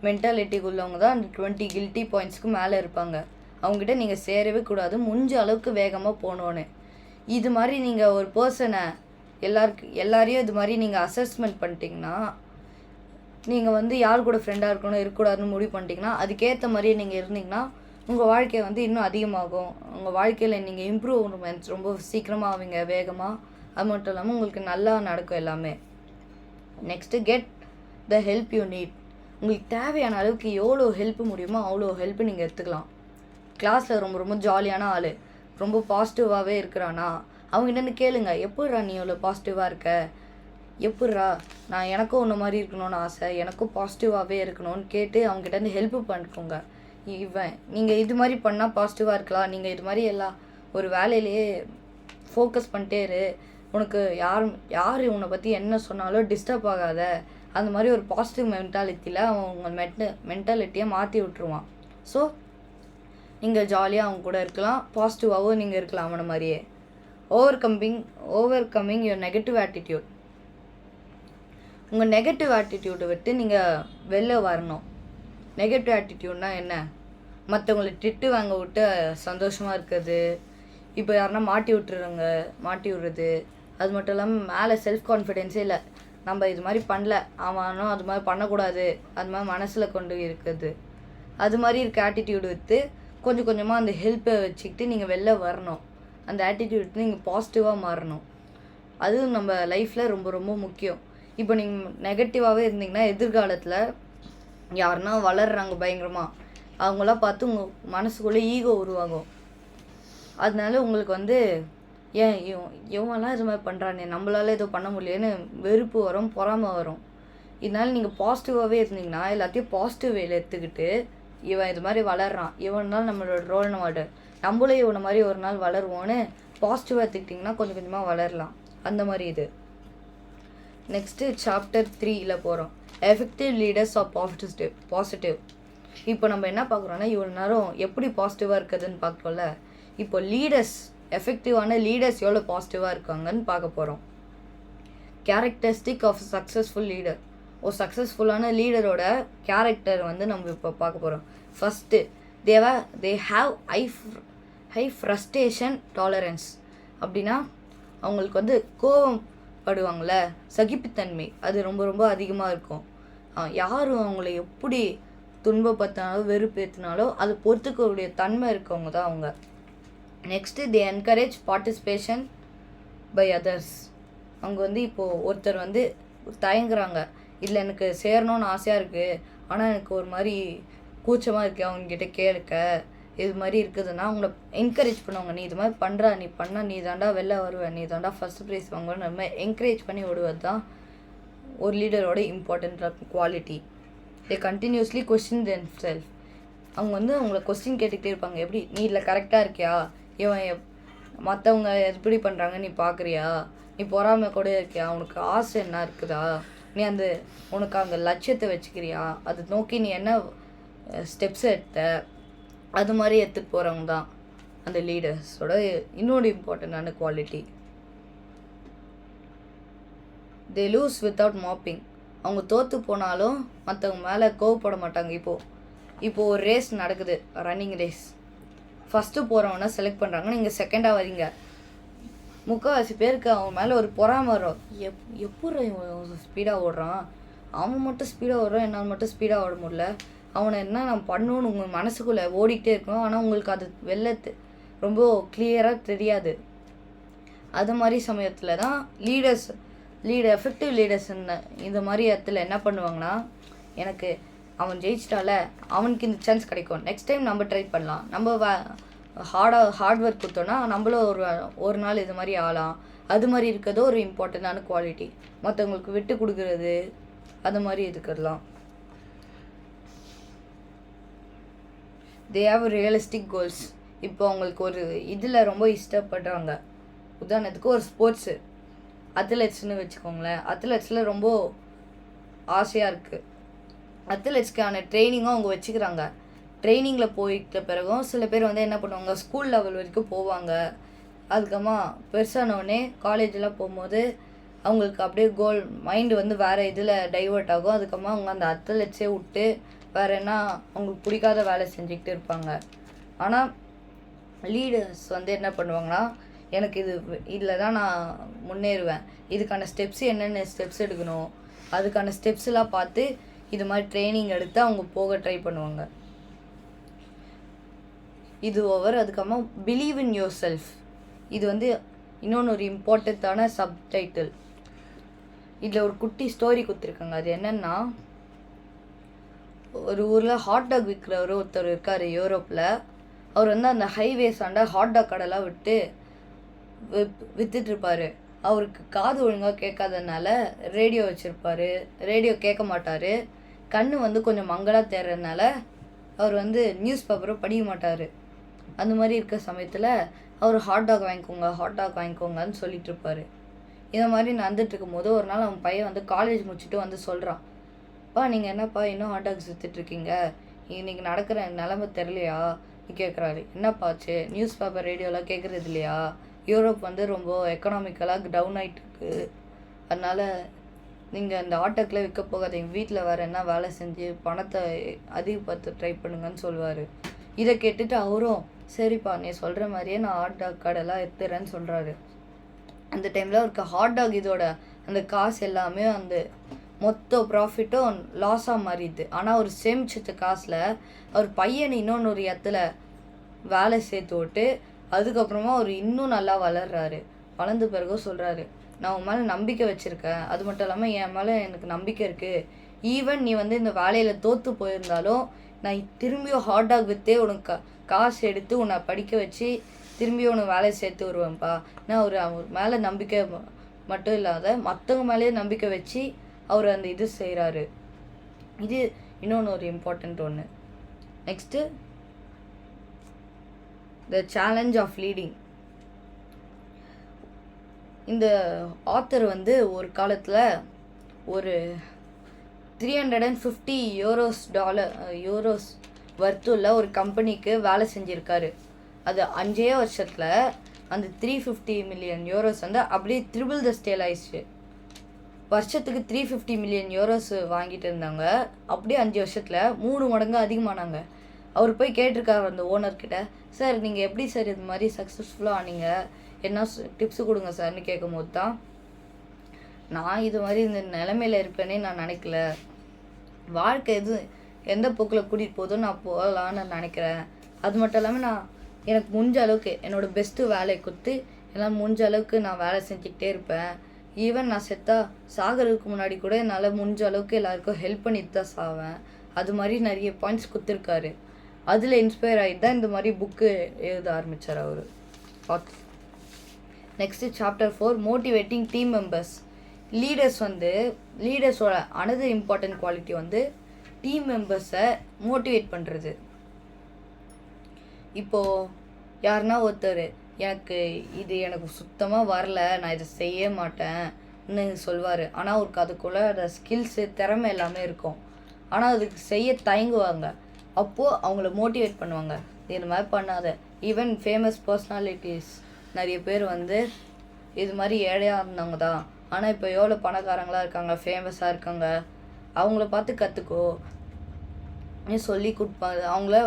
மென்டாலிட்டிக்கு உள்ளவங்க தான் அந்த 20 கில்ட்டி பாயிண்ட்ஸ்க்கு மேலே இருப்பாங்க. அவங்ககிட்ட நீங்கள் சேரவே கூடாது, முடிஞ்ச அளவுக்கு வேகமாக போகணுன்னு. இது மாதிரி நீங்கள் ஒரு பர்சனை எல்லாரையும் இது மாதிரி நீங்கள் அசஸ்மெண்ட் பண்ணிட்டீங்கன்னா, நீங்கள் வந்து யார் கூட ஃப்ரெண்டாக இருக்கக்கூடாதுன்னு முடிவு பண்ணிட்டீங்கன்னா அதுக்கேற்ற மாதிரியே நீங்கள் இருந்தீங்கன்னா உங்கள் வாழ்க்கை வந்து இன்னும் அதிகமாகும். உங்கள் வாழ்க்கையில் நீங்கள் இம்ப்ரூவ்மெண்ட்ஸ் ரொம்ப சீக்கிரமாக ஆவீங்க, வேகமாக. அது மட்டும் இல்லாமல் உங்களுக்கு நல்லா நடக்கும் எல்லாமே. Next get the help you need. உங்களுக்கு தேவையான அளவுக்கு எவ்வளோ ஹெல்ப் முடியுமோ அவ்வளோ ஹெல்ப் நீங்கள் எடுத்துக்கலாம். கிளாஸில் ரொம்ப ரொம்ப ஜாலியான ஆள், ரொம்ப பாசிட்டிவாகவே இருக்கிறானா அவங்ககிட்ட கேளுங்க, எப்பட்றா நீ எவ்வளோ பாசிட்டிவாக இருக்க, எப்பட்றா நான் எனக்கும் ஒன்று மாதிரி இருக்கணும்னு ஆசை, எனக்கும் பாசிட்டிவாகவே இருக்கணும்னு கேட்டு அவங்ககிட்ட ஹெல்ப் பண்ணிக்கோங்க. நீங்கள் இது மாதிரி பண்ணால் பாசிட்டிவாக இருக்கலாம், நீங்கள் இது மாதிரி ஒரு வேலையிலேயே ஃபோக்கஸ் பண்ணிட்டே இரு, உனக்கு யார் உன்னை பற்றி என்ன சொன்னாலும் டிஸ்டர்ப் ஆகாத, அந்த மாதிரி ஒரு பாசிட்டிவ் மென்டாலிட்டியில் அவன் உங்கள் மென்டாலிட்டியை மாற்றி விட்ருவான். ஸோ நீங்கள் ஜாலியாக அவங்க கூட இருக்கலாம், பாசிட்டிவாகவும் நீங்கள் இருக்கலாம் அவனை மாதிரியே. Over coming your negative attitude. உங்கள் நெகட்டிவ் ஆட்டிடியூடை விட்டு நீங்கள் வெளில வரணும். நெகட்டிவ் ஆட்டிடியூட்னா என்ன? மற்றவங்களை திட்டு வாங்க விட்டு சந்தோஷமாக இருக்கிறது, இப்போ யாருன்னா மாட்டி விடுறது, அது மட்டும் இல்லாமல் மேலே செல்ஃப் கான்ஃபிடென்ஸே இல்லை, நம்ம இது மாதிரி பண்ணல, அவனும் அது மாதிரி பண்ணக்கூடாது, அது மாதிரி மனசில் கொண்டு இருக்கிறது, அது மாதிரி இருக்க ஆட்டிடியூடு விட்டு கொஞ்சம் கொஞ்சமாக அந்த ஹெல்ப்பை வச்சுக்கிட்டு நீங்கள் வெளில வரணும். அந்த ஆட்டிடியூட் விட்டு நீங்கள் பாசிட்டிவாக மாறணும். அதுவும் நம்ம லைஃப்பில் ரொம்ப ரொம்ப முக்கியம். இப்போ நீங்கள் நெகட்டிவாகவே இருந்தீங்கன்னா எதிர்காலத்தில் யாருன்னா வளர்கிறாங்க பயங்கரமாக, அவங்களாம் பார்த்து உங்கள் மனசுக்குள்ளே ஈகோ உருவாகும். அதனால உங்களுக்கு வந்து ஏன் இவங்கெல்லாம் இது மாதிரி பண்ணுறானே, நம்மளால எதுவும் பண்ண முடியலன்னு வெறுப்பு வரும், பொறாமை வரும். இதனால நீங்கள் பாசிட்டிவாகவே இருந்தீங்கன்னா எல்லாத்தையும் பாசிட்டிவ் வேல எடுத்துக்கிட்டு, இவன் இது மாதிரி வளர்றான், இவனால் நம்மளோட ரோல் மாடல், நம்மளும் இவனை மாதிரி ஒரு நாள் வளருவோன்னு பாசிட்டிவாக எடுத்துக்கிட்டிங்கன்னா கொஞ்சம் கொஞ்சமாக வளரலாம். அந்த மாதிரி இது. நெக்ஸ்ட்டு சாப்டர் 3ல் போகிறோம். Effective leaders are positive. இப்போ நம்ம என்ன பார்க்குறோன்னா இவ்வளோ நேரம் எப்படி பாசிட்டிவாக இருக்குதுன்னு பார்க்குறோம்ல, இப்போ எஃபெக்டிவான லீடர்ஸ் எவ்வளோ பாசிட்டிவாக இருக்காங்கன்னு பார்க்க போகிறோம். Characteristic of successful leader. ஒரு சக்ஸஸ்ஃபுல்லான லீடரோட கேரக்டர் வந்து நம்ம இப்போ பார்க்க போகிறோம். First they have high frustration tolerance. அப்படின்னா அவங்களுக்கு வந்து கோவப்படுவாங்கள, சகிப்புத்தன்மை அது ரொம்ப ரொம்ப அதிகமாக இருக்கும். யாரும் அவங்கள எப்படி துன்பப்படுத்தினாலும் வெறுப்பேற்றினாலும் அது பொறுத்துக்கக்கூடிய தன்மை இருக்கவங்க தான் அவங்க. Next they encourage participation by others. அவங்க வந்து இப்போது ஒருத்தர் வந்து தயங்குறாங்க, இல்லை எனக்கு சேரணும்னு ஆசையாக இருக்குது, ஆனால் எனக்கு ஒரு மாதிரி கூச்சமாக இருக்குது அவங்கக்கிட்ட கேட்க, இது மாதிரி இருக்குதுன்னா அவங்கள என்கரேஜ் பண்ணுவாங்க. நீ இது மாதிரி பண்ணுறா, நீ பண்ணால் நீ தாண்டா வெளில வருவேன், நீ தாண்டா ஃபஸ்ட் ப்ரைஸ் வாங்குவேன்னு நம்ம என்கரேஜ் பண்ணி விடுவது தான் ஒரு லீடரோட இம்பார்ட்டன்ட் குவாலிட்டி. தே கண்டினியூஸ்லி கொஸ்டின் தெம் செல்ஃப். அவங்க வந்து அவங்கள கொஸ்டின் கேட்டுக்கிட்டே இருப்பாங்க. எப்படி நீ இதில் கரெக்டாக இருக்கியா, இவன் மற்றவங்க எப்படி பண்ணுறாங்க நீ பார்க்குறியா, நீ பொறாமை கூட இருக்கியா, உனக்கு ஆசை என்ன இருக்குதா, நீ உனக்கு அந்த லட்சியத்தை வச்சுக்கிறியா, அதை நோக்கி நீ என்ன ஸ்டெப்ஸ் எடுத்த, அது மாதிரி எடுத்துகிட்டு போகிறவங்க தான் அந்த லீடர்ஸோட இன்னொரு இம்பார்ட்டண்ட்டான குவாலிட்டி. தே லூஸ் வித்தவுட் மாப்பிங். அவங்க தோற்று போனாலும் மற்றவங்க மேலே கோவப்பட மாட்டாங்க. இப்போது ஒரு ரேஸ் நடக்குது, ரன்னிங் ரேஸ். ஃபஸ்ட்டு போகிறவனை செலக்ட் பண்ணுறாங்க, நீங்கள் செகண்டாக வரீங்க. முக்கால்வாசி பேருக்கு அவன் மேலே ஒரு பொறாமை வரும். எப்படி இவன் ஸ்பீடாக ஓடுறான், அவன் மட்டும் ஸ்பீடாக ஓடுறான், என்னால் மட்டும் ஸ்பீடாக ஓட முடியல, அவனை என்ன நான் பண்ணணுன்னு உங்கள் மனசுக்குள்ளே ஓடிக்கிட்டே இருக்கும். ஆனால் உங்களுக்கு அது ரொம்ப கிளியராக தெரியாது. அது மாதிரி சமயத்தில் தான் எஃபெக்டிவ் லீடர்ஸ் இந்த மாதிரி இடத்துல என்ன பண்ணுவாங்கன்னா, எனக்கு அவன் ஜெயிச்சிட்டால, அவனுக்கு இந்த சான்ஸ் கிடைக்கும், நெக்ஸ்ட் டைம் நம்ம ட்ரை பண்ணலாம், நம்ம ஹார்ட் ஒர்க் கொடுத்தோன்னா நம்மளும் ஒரு நாள் இது மாதிரி ஆகலாம். அது மாதிரி இருக்கிறதோ ஒரு இம்பார்ட்டண்ட்டான குவாலிட்டி. மற்றவங்களுக்கு விட்டு கொடுக்குறது, அது மாதிரி இருக்கிறதுலாம். They have realistic goals. இப்போ அவங்களுக்கு ஒரு இதில் ரொம்ப இஷ்டப்படுறாங்க. உதாரணத்துக்கு ஒரு ஸ்போர்ட்ஸு அத்லெட்ஸ்னு வச்சுக்கோங்களேன். அத்லெட்ஸில் ரொம்ப ஆசையாக இருக்குது. அத்லெட்ஸ்க்கான ட்ரைனிங்கும் அவங்க வச்சுக்கிறாங்க. ட்ரைனிங்கில் போயிட்ட பிறகும் சில பேர் வந்து என்ன பண்ணுவாங்க, ஸ்கூல் லெவல் வரைக்கும் போவாங்க. அதுக்கப்புறமா பெருசானோடனே காலேஜெலாம் போகும்போது அவங்களுக்கு அப்படியே மைண்டு வந்து வேறு இதில் டைவெர்ட் ஆகும். அதுக்கப்புறமா அவங்க அந்த அத்லெட்ஸே விட்டு வேறு என்ன அவங்களுக்கு பிடிக்காத வேலை செஞ்சுக்கிட்டு இருப்பாங்க. ஆனால் லீடர்ஸ் வந்து என்ன பண்ணுவாங்கன்னா, எனக்கு இதில் தான் நான் முன்னேறுவேன், இதுக்கான என்னென்ன ஸ்டெப்ஸ் எடுக்கணும், அதுக்கான ஸ்டெப்ஸ்லாம் பார்த்து இது மாதிரி ட்ரைனிங் எடுத்து அவங்க போக ட்ரை பண்ணுவாங்க. இது அதுக்கப்புறமா பிலீவ் இன் யோர் செல்ஃப். இது வந்து இன்னொன்று ஒரு இம்பார்ட்டண்ட்டான சப்டைட்டில். இதில் ஒரு குட்டி ஸ்டோரி கொடுத்துருக்காங்க. அது என்னென்னா, ஒரு ஊரில் ஹாட் டாக் விற்கிறவர் ஒருத்தர் இருக்கார் யூரோப்பில். அவர் வந்து அந்த ஹைவேஸாண்ட ஹாட் டாக் கடைலாம் விற்றுட்ருப்பார். அவருக்கு காது ஒழுங்காக கேட்காதனால ரேடியோ வச்சுருப்பார். ரேடியோ கேட்க மாட்டார். கண் வந்து கொஞ்சம் மங்கலாக தேர்றதுனால அவர் வந்து நியூஸ் பேப்பரும் படிக்க மாட்டார். அந்த மாதிரி இருக்க சமயத்தில் அவர் ஹாட் டாக் வாங்கிக்கோங்கன்னு சொல்லிட்டு இருப்பாரு. இந்த மாதிரி நடந்துட்டு இருக்கும்போது ஒரு நாள் அவன் பையன் வந்து காலேஜ் முடிச்சுட்டு வந்து சொல்கிறான், "பா நீங்கள் என்னப்பா இன்னும் ஹாட் டாக் விற்றுட்ருக்கீங்க, இன்றைக்கி நடக்கிற நிலமை தெரிலையா?" கேட்குறாரு. "என்னப்பா ஆச்சு, நியூஸ் பேப்பர் ரேடியோலாம் கேட்குறது இல்லையா? யூரோப் வந்து ரொம்ப எக்கனாமிக்கலாக டவுன் ஆகிட்டுருக்கு, அதனால் நீங்கள் இந்த ஆட்டோக்கில் விற்க போகாதீங்க, வீட்டில் வேறு என்ன வேலை செஞ்சு பணத்தை அதிகப்படுத்த ட்ரை பண்ணுங்கன்னு சொல்லுவார். இதை கேட்டுட்டு அவரும், "சரிப்பா நீ சொல்கிற மாதிரியே நான் ஹாட் டாக் கடைலாம் எடுத்துறேன்னு" சொல்கிறாரு. அந்த டைமில் அவருக்கு ஹாட் டாக் இதோட அந்த காசு எல்லாமே அந்த மொத்த ப்ராஃபிட்டும் லாஸாக மாறிடுது. ஆனால் அவர் சேமிச்ச காசில் அவர் பையனை இன்னொன்று ஒரு இடத்துல வேலை சேர்த்து விட்டு அதுக்கப்புறமா அவர் இன்னும் நல்லா வளர்றாரு. வளர்ந்த பிறகு சொல்கிறாரு, "நான் உன் மேலே நம்பிக்கை வச்சுருக்கேன், அது மட்டும் இல்லாமல் என் மேலே எனக்கு நம்பிக்கை இருக்குது, ஈவன் நீ வந்து இந்த வேலையில் தோற்று போயிருந்தாலும் நான் திரும்பியும் ஹாட் டாக் விற்றே உனக்கு காசு எடுத்து உன்னை படிக்க வச்சு திரும்பியும் உனக்கு வேலையை சேர்த்து வருவேன்ப்பா." நான் அவர் மேலே நம்பிக்கை மட்டும் இல்லாத மற்றவங்க மேலேயே நம்பிக்கை வச்சு அவர் அந்த இது செய்கிறாரு. இது இன்னொன்று ஒரு இம்பார்ட்டண்ட் ஒன்று. Next the challenge of leading. இந்த ஆத்தர் வந்து ஒரு காலத்தில் ஒரு 350 யூரோஸ் வர்த்துள்ள ஒரு கம்பெனிக்கு வேலை செஞ்சுருக்காரு. அது 5 வருஷத்தில் அந்த 350 மில்லியன் யூரோஸ் வந்து அப்படியே ட்ரிபிள் த ஸ்கேல் ஆயிடுச்சு. வருஷத்துக்கு 350 மில்லியன் யூரோஸ் வாங்கிட்டு இருந்தாங்க, அப்படியே 5 வருஷத்தில் 3 மடங்கு அதிகமானாங்க. அவர் போய் கேட்டிருக்காரு அந்த ஓனர்கிட்ட, "சார் நீங்கள் எப்படி சார் இது மாதிரி சக்ஸஸ்ஃபுல்லாக ஆனீங்க, என்ன டிப்ஸு கொடுங்க சார்னு" கேட்கும்போது தான், "நான் இது மாதிரி இந்த நிலைமையில் இருப்பேனே நான் நினைக்கல, வாழ்க்கை எந்த போக்கில் கூட்டிகிட்டு போதும் நான் போகலான்னு நினைக்கிறேன், அது மட்டும் இல்லாமல் எனக்கு முடிஞ்ச அளவுக்கு என்னோடய பெஸ்ட்டு வேலையை கொடுத்து எல்லாம் முடிஞ்ச அளவுக்கு நான் வேலை செஞ்சுக்கிட்டே இருப்பேன், ஈவன் நான் சாகிறதுக்கு முன்னாடி கூட என்னால் முடிஞ்ச அளவுக்கு எல்லாருக்கும் ஹெல்ப் பண்ணிட்டு தான் சாவேன்." அது மாதிரி நிறைய பாயிண்ட்ஸ் கொடுத்துருக்காரு. அதில் இன்ஸ்பயர் ஆகிட்டு தான் இந்த மாதிரி புக்கு எழுத ஆரம்பித்தார் அவர். Next chapter 4, motivating team members. லீடர்ஸோட அனதர் இம்பார்ட்டன்ட் குவாலிட்டி வந்து டீம் மெம்பர்ஸை மோட்டிவேட் பண்ணுறது. இப்போது யாருன்னா ஒருத்தர் எனக்கு சுத்தமாக வரல, நான் இதை செய்ய மாட்டேன்னு சொல்வார். ஆனால் அவருக்கு அதுக்குள்ளே அந்த ஸ்கில்ஸு திறமை எல்லாமே இருக்கும், ஆனால் அதுக்கு செய்ய தயங்குவாங்க. அப்போது அவங்கள மோட்டிவேட் பண்ணுவாங்க, இது மாதிரி பண்ணாத. ஈவன் ஃபேமஸ் பர்சனாலிட்டிஸ் நிறைய பேர் வந்து இது மாதிரி ஏழையாக இருந்தவங்க தான், ஆனால் இப்போ எவ்வளோ பணக்காரங்களாக இருக்காங்க, ஃபேமஸாக இருக்காங்க, அவங்கள பார்த்து கற்றுக்கோ சொல்லி கொடுப்பாங்க. அவங்கள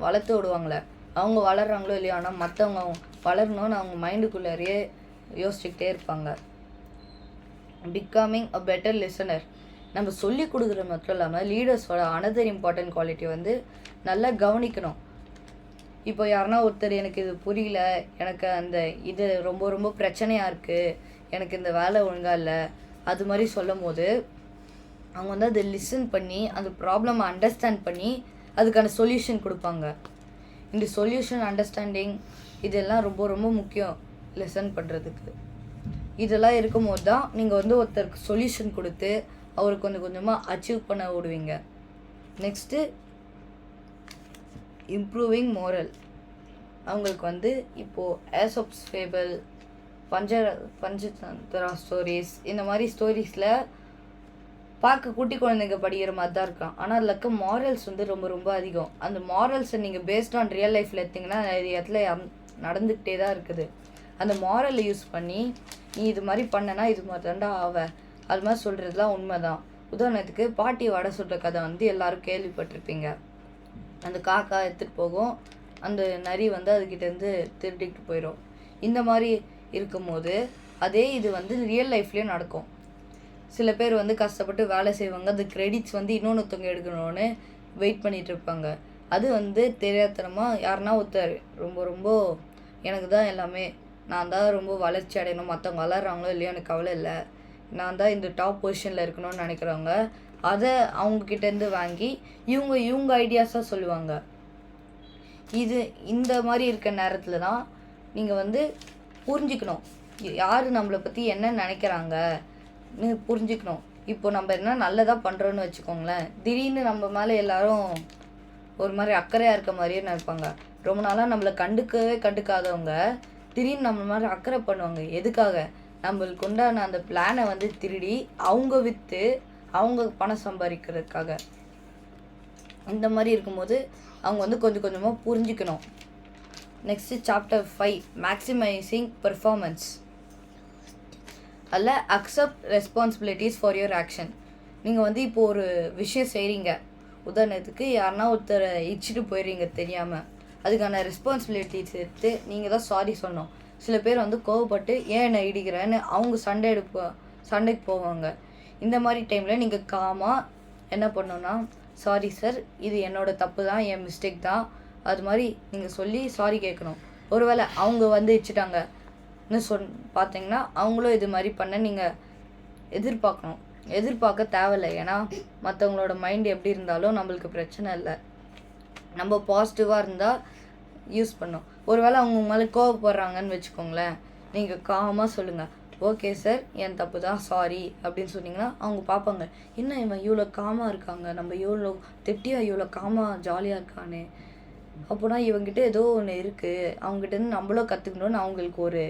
வளர்த்து விடுவாங்களே, அவங்க வளர்கிறாங்களோ இல்லையோ, ஆனால் மற்றவங்க வளரணும்னு அவங்க மைண்டுக்குள்ளேயே யோசிச்சுக்கிட்டே இருப்பாங்க. Becoming a better listener. நம்ம சொல்லி கொடுக்குறது மட்டும் இல்லாமல் லீடர்ஸோட அனதர் இம்பார்ட்டன்ட் குவாலிட்டி வந்து நல்லா கவனிக்கணும். இப்போ யாருன்னா ஒருத்தர், எனக்கு இது புரியல, எனக்கு அந்த இது ரொம்ப ரொம்ப பிரச்சனையாக இருக்குது, எனக்கு இந்த வேலை ஒழுங்காக இல்லை, அது மாதிரி சொல்லும் போது அவங்க வந்து அதை லிசன் பண்ணி அந்த ப்ராப்ளமை அண்டர்ஸ்டாண்ட் பண்ணி அதுக்கான சொல்யூஷன் கொடுப்பாங்க. இந்த சொல்யூஷன் அண்டர்ஸ்டாண்டிங் இதெல்லாம் ரொம்ப ரொம்ப முக்கியம் லிசன் பண்ணுறதுக்கு. இதெல்லாம் இருக்கும்போது தான் நீங்கள் வந்து ஒருத்தருக்கு சொல்யூஷன் கொடுத்து அவருக்கு கொஞ்சம் கொஞ்சமாக அச்சீவ் பண்ண விடுவீங்க. Next improving moral. அவங்களுக்கு வந்து இப்போது ஏசப்ஸ் ஃபேபிள், பஞ்சதந்திரா ஸ்டோரிஸ், இந்த மாதிரி ஸ்டோரிஸில் பார்க்க குட்டி குழந்தைங்க படிக்கிற மாதிரி தான் இருக்கான், ஆனால் அதில் இருக்க மாரல்ஸ் வந்து ரொம்ப ரொம்ப அதிகம். அந்த மாரல்ஸை நீங்கள் பேஸ்ட் ஆன் ரியல் லைஃப்பில் எடுத்திங்கன்னா நிறைய இடத்துல நடந்துக்கிட்டே தான் இருக்குது. அந்த மாரலை யூஸ் பண்ணி நீ இது மாதிரி பண்ணனா இது மாதிரி தாண்டா அது மாதிரி சொல்கிறதுலாம் உண்மை தான். உதாரணத்துக்கு பாட்டி வடை சுட்ட கதை வந்து எல்லோரும் கேள்விப்பட்டிருப்பீங்க. அந்த காக்கா எடுத்துகிட்டு போகும், அந்த நரி வந்து அதுக்கிட்டேருந்து திருடிக்கிட்டு போயிடும். இந்த மாதிரி இருக்கும்போது அதே இது வந்து ரியல் லைஃப்லேயும் நடக்கும். சில பேர் வந்து கஷ்டப்பட்டு வேலை செய்வாங்க, அது கிரெடிட்ஸ் வந்து இன்னொருத்தவங்க எடுக்கணும்னு வெயிட் பண்ணிகிட்டு இருப்பாங்க. அது வந்து தெரியாதனமாக யாருன்னா ஒருத்தர் ரொம்ப ரொம்ப எனக்கு தான் எல்லாமே, நான் தான் ரொம்ப வளர்ச்சி அடையணும், மற்றவங்க வளர்கிறாங்களோ இல்லையோ எனக்கு கவலை இல்லை, நான் தான் இந்த டாப் பொசிஷனில் இருக்கணும்னு நினைக்கிறவங்க அதை அவங்கக்கிட்டேருந்து வாங்கி இவங்க ஐடியாஸாக சொல்லுவாங்க. இந்த மாதிரி இருக்க நேரத்தில் தான் நீங்கள் வந்து புரிஞ்சுக்கணும், யார் நம்மளை பற்றி என்ன நினைக்கிறாங்கன்னு புரிஞ்சுக்கணும். இப்போ நம்ம என்ன நல்லதாக பண்ணுறோன்னு வச்சுக்கோங்களேன், திடீர்னு நம்ம மேலே எல்லோரும் ஒரு மாதிரி அக்கறையாக இருக்க மாதிரியே நினைப்பாங்க. ரொம்ப நாளாக நம்மளை கண்டுக்காதவங்க திடீர்னு நம்ம மாதிரி அக்கறை பண்ணுவாங்க. எதுக்காக? நம்மளுக்கு உண்டான அந்த பிளானை வந்து திருடி அவங்க விற்று அவங்க பணம் சம்பாதிக்கிறதுக்காக. இந்த மாதிரி இருக்கும்போது அவங்க வந்து கொஞ்சம் கொஞ்சமாக புரிஞ்சுக்கணும். Next chapter 5 maximising performance. அதில் accept responsibilities for your action. நீங்கள் வந்து இப்போது ஒரு விஷயம் செய்கிறீங்க, உதாரணத்துக்கு யாருன்னா ஒருத்தரை இடிச்சிட்டு போயிடுறீங்க தெரியாமல், அதுக்கான ரெஸ்பான்சிபிலிட்டிஸ் எடுத்து நீங்கள் தான் சாரி சொல்லணும். சில பேர் வந்து கோவப்பட்டு ஏன் என்னை இடிக்கிறேன்னு அவங்க சண்டைக்கு போவாங்க. இந்த மாதிரி டைமில் நீங்கள் காமாக என்ன பண்ணணும்னா, சாரி சார், இது என்னோடய தப்பு தான், என் மிஸ்டேக் தான், அது மாதிரி நீங்கள் சொல்லி சாரி கேட்கணும். ஒருவேளை அவங்க வந்து இடிச்சிட்டாங்கன்னு பார்த்தீங்கன்னா அவங்களும் இது மாதிரி பண்ண நீங்கள் எதிர்பார்க்க தேவையில்லை. ஏன்னா மற்றவங்களோட மைண்ட் எப்படி இருந்தாலும் நம்மளுக்கு பிரச்சனை இல்லை. நம்ம பாசிட்டிவாக இருந்தால் யூஸ் பண்ணோம். ஒருவேளை அவங்க மேலே கோவப்படுறாங்கன்னு வச்சுக்கோங்களேன், நீங்கள் காமாக சொல்லுங்கள், ஓகே சார், என் தப்பு தான், சாரி அப்படின்னு சொன்னீங்கன்னா அவங்க பார்ப்பாங்க, என்ன இவன் இவ்வளோ காமாக இருக்காங்க, நம்ம இவ்வளோ திட்டியாக இவ்வளோ காமாக ஜாலியாக இருக்கானே, அப்போனா இவங்ககிட்ட ஏதோ ஒன்று இருக்குது, அவங்ககிட்டருந்து நம்மளும் கற்றுக்கணுன்னு அவங்களுக்கு ஒரு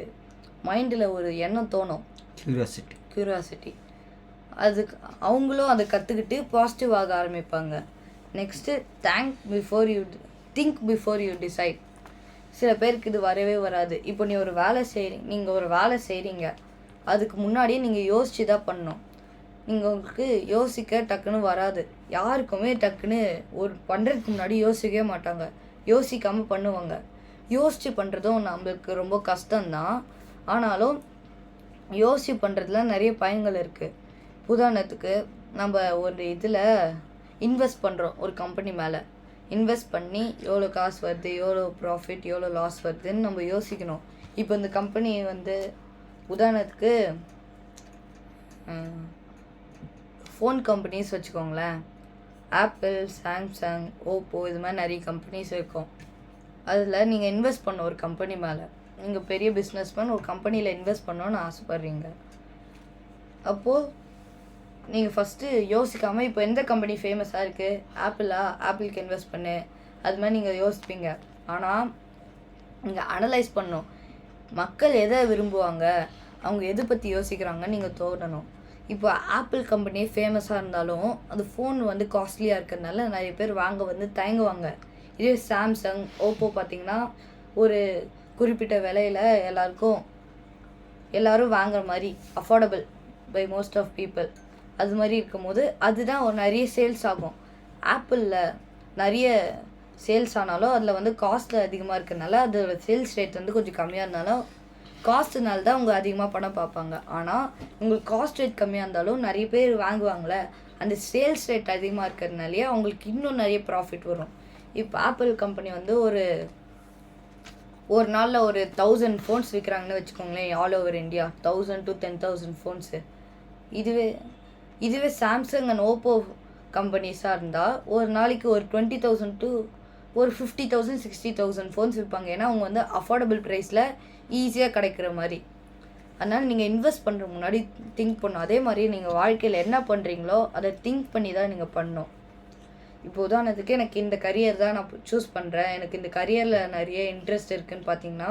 மைண்டில் ஒரு எண்ணம் தோணும், க்யூரியாசிட்டி. அதுக்கு அவங்களும் அதை கற்றுக்கிட்டு பாசிட்டிவ் ஆக ஆரம்பிப்பாங்க. Next think before you decide. சில பேருக்கு இது வரவே வராது. இப்போ நீங்கள் ஒரு வேலை செய்கிறீங்க, அதுக்கு முன்னாடியே நீங்கள் யோசித்து தான் பண்ணணும். உங்களுக்கு யோசிக்க டக்குன்னு வராது. யாருக்குமே டக்குன்னு ஒரு பண்ணுறதுக்கு முன்னாடி யோசிக்கவே மாட்டாங்க, யோசிக்காமல் பண்ணுவாங்க. யோசித்து பண்ணுறதும் நம்மளுக்கு ரொம்ப கஷ்டம்தான். ஆனாலும் யோசித்து பண்ணுறதுல நிறைய பயன்கள் இருக்குது. உதாரணத்துக்கு நம்ம ஒரு இதில் இன்வெஸ்ட் பண்ணுறோம், ஒரு கம்பெனி மேலே இன்வெஸ்ட் பண்ணி எவ்வளோ காசு வருது, எவ்வளோ ப்ராஃபிட், எவ்வளோ லாஸ் வருதுன்னு நம்ம யோசிக்கணும். இப்போ இந்த கம்பெனி வந்து உதாரணத்துக்கு ஃபோன் கம்பெனிஸ் வச்சுக்கோங்களேன், ஆப்பிள், சாம்சங், ஓப்போ, இது மாதிரி நிறைய கம்பெனிஸ் இருக்கும். அதில் நீங்கள் இன்வெஸ்ட் பண்ண ஒரு கம்பெனி மேலே, நீங்கள் பெரிய பிஸ்னஸ்மேன் ஒரு கம்பெனியில் இன்வெஸ்ட் பண்ணணுன்னு ஆசைப்பட்றீங்க. அப்போது நீங்கள் ஃபஸ்ட்டு யோசிக்காமல், இப்போ எந்த கம்பெனி ஃபேமஸாக இருக்குது, ஆப்பிளுக்கு இன்வெஸ்ட் பண்ணு, அது மாதிரி நீங்கள் யோசிப்பீங்க. ஆனால் நீங்கள் அனலைஸ் பண்ணணும், மக்கள் எதை விரும்புவாங்க, அவங்க எதை பற்றி யோசிக்கிறாங்கன்னு நீங்கள் தோணணும். இப்போ ஆப்பிள் கம்பெனி ஃபேமஸாக இருந்தாலும் அது ஃபோன் வந்து காஸ்ட்லியாக இருக்கிறதுனால நிறைய பேர் வாங்க வந்து தயங்குவாங்க. இதே சாம்சங், ஓப்போ பார்த்திங்கன்னா ஒரு குறிப்பிட்ட விலையில் எல்லோரும் வாங்குற மாதிரி affordable by most of people. அது மாதிரி இருக்கும்போது அதுதான் ஒரு நிறைய சேல்ஸ் ஆகும். ஆப்பிளில் நிறைய சேல்ஸ் ஆனாலும் அதில் வந்து காஸ்ட் அதிகமாக இருக்கிறதுனால அதோட சேல்ஸ் ரேட் வந்து கொஞ்சம் கம்மியாக இருந்தாலும் காஸ்ட்டுனால தான் அவங்க அதிகமாக பணம் பார்ப்பாங்க. ஆனால் உங்களுக்கு காஸ்ட் ரேட் கம்மியாக இருந்தாலும் நிறைய பேர் வாங்குவாங்களே, அந்த சேல்ஸ் ரேட் அதிகமாக இருக்கிறதுனாலே அவங்களுக்கு இன்னும் நிறைய ப்ராஃபிட் வரும். இப்போ ஆப்பிள் கம்பெனி வந்து ஒரு நாளில் ஒரு 1000 ஃபோன்ஸ் விற்கிறாங்கன்னு வச்சுக்கோங்களேன், all over India 1000 to 10,000 phones. இதுவே சாம்சங் அண்ட் ஓப்போ கம்பெனிஸாக இருந்தால் ஒரு நாளைக்கு ஒரு 20,000 to ஒரு 50,000 60,000 ஃபோன்ஸ் விற்பாங்க. ஏன்னா அவங்க வந்து அஃபோர்டபுள் ப்ரைஸில் ஈஸியாக கிடைக்கிற மாதிரி. அதனால் நீங்கள் இன்வெஸ்ட் பண்ணுற முன்னாடி திங்க் பண்ணணும். அதே மாதிரி நீங்கள் வாழ்க்கையில் என்ன பண்ணுறீங்களோ அதை திங்க் பண்ணி தான் நீங்கள் பண்ணணும். இப்போ உதாரணத்துக்கு எனக்கு இந்த கரியர் தான் நான் சூஸ் பண்ணுறேன், எனக்கு இந்த கரியரில் நிறைய இன்ட்ரெஸ்ட் இருக்குதுன்னு பார்த்தீங்கன்னா,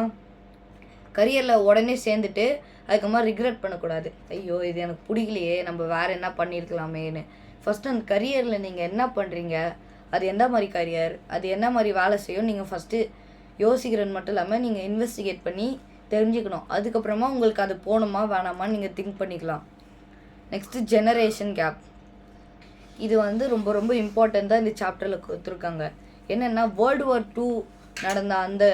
கரியரில் உடனே சேர்ந்துட்டு அதுக்கப்புறமா ரிக்ரெட் பண்ணக்கூடாது, ஐயோ இது எனக்கு பிடிக்கலையே, நம்ம வேறு என்ன பண்ணியிருக்கலாமேன்னு. ஃபஸ்ட்டு அந்த கரியரில் நீங்கள் என்ன பண்ணுறீங்க, அது எந்த மாதிரி கரியர், அது என்ன மாதிரி வேலை செய்யும், நீங்கள் ஃபஸ்ட்டு யோசிக்கிறது மட்டும் இல்லாமல் நீங்கள் இன்வெஸ்டிகேட் பண்ணி தெரிஞ்சுக்கணும். அதுக்கப்புறமா உங்களுக்கு அது போகணுமா வேணாமான்னு நீங்கள் திங்க் பண்ணிக்கலாம். Next generation gap. இது வந்து ரொம்ப ரொம்ப இம்பார்ட்டண்ட்டாக இந்த சாப்டரில் கொடுத்துருக்காங்க. என்னென்னா World War II நடந்த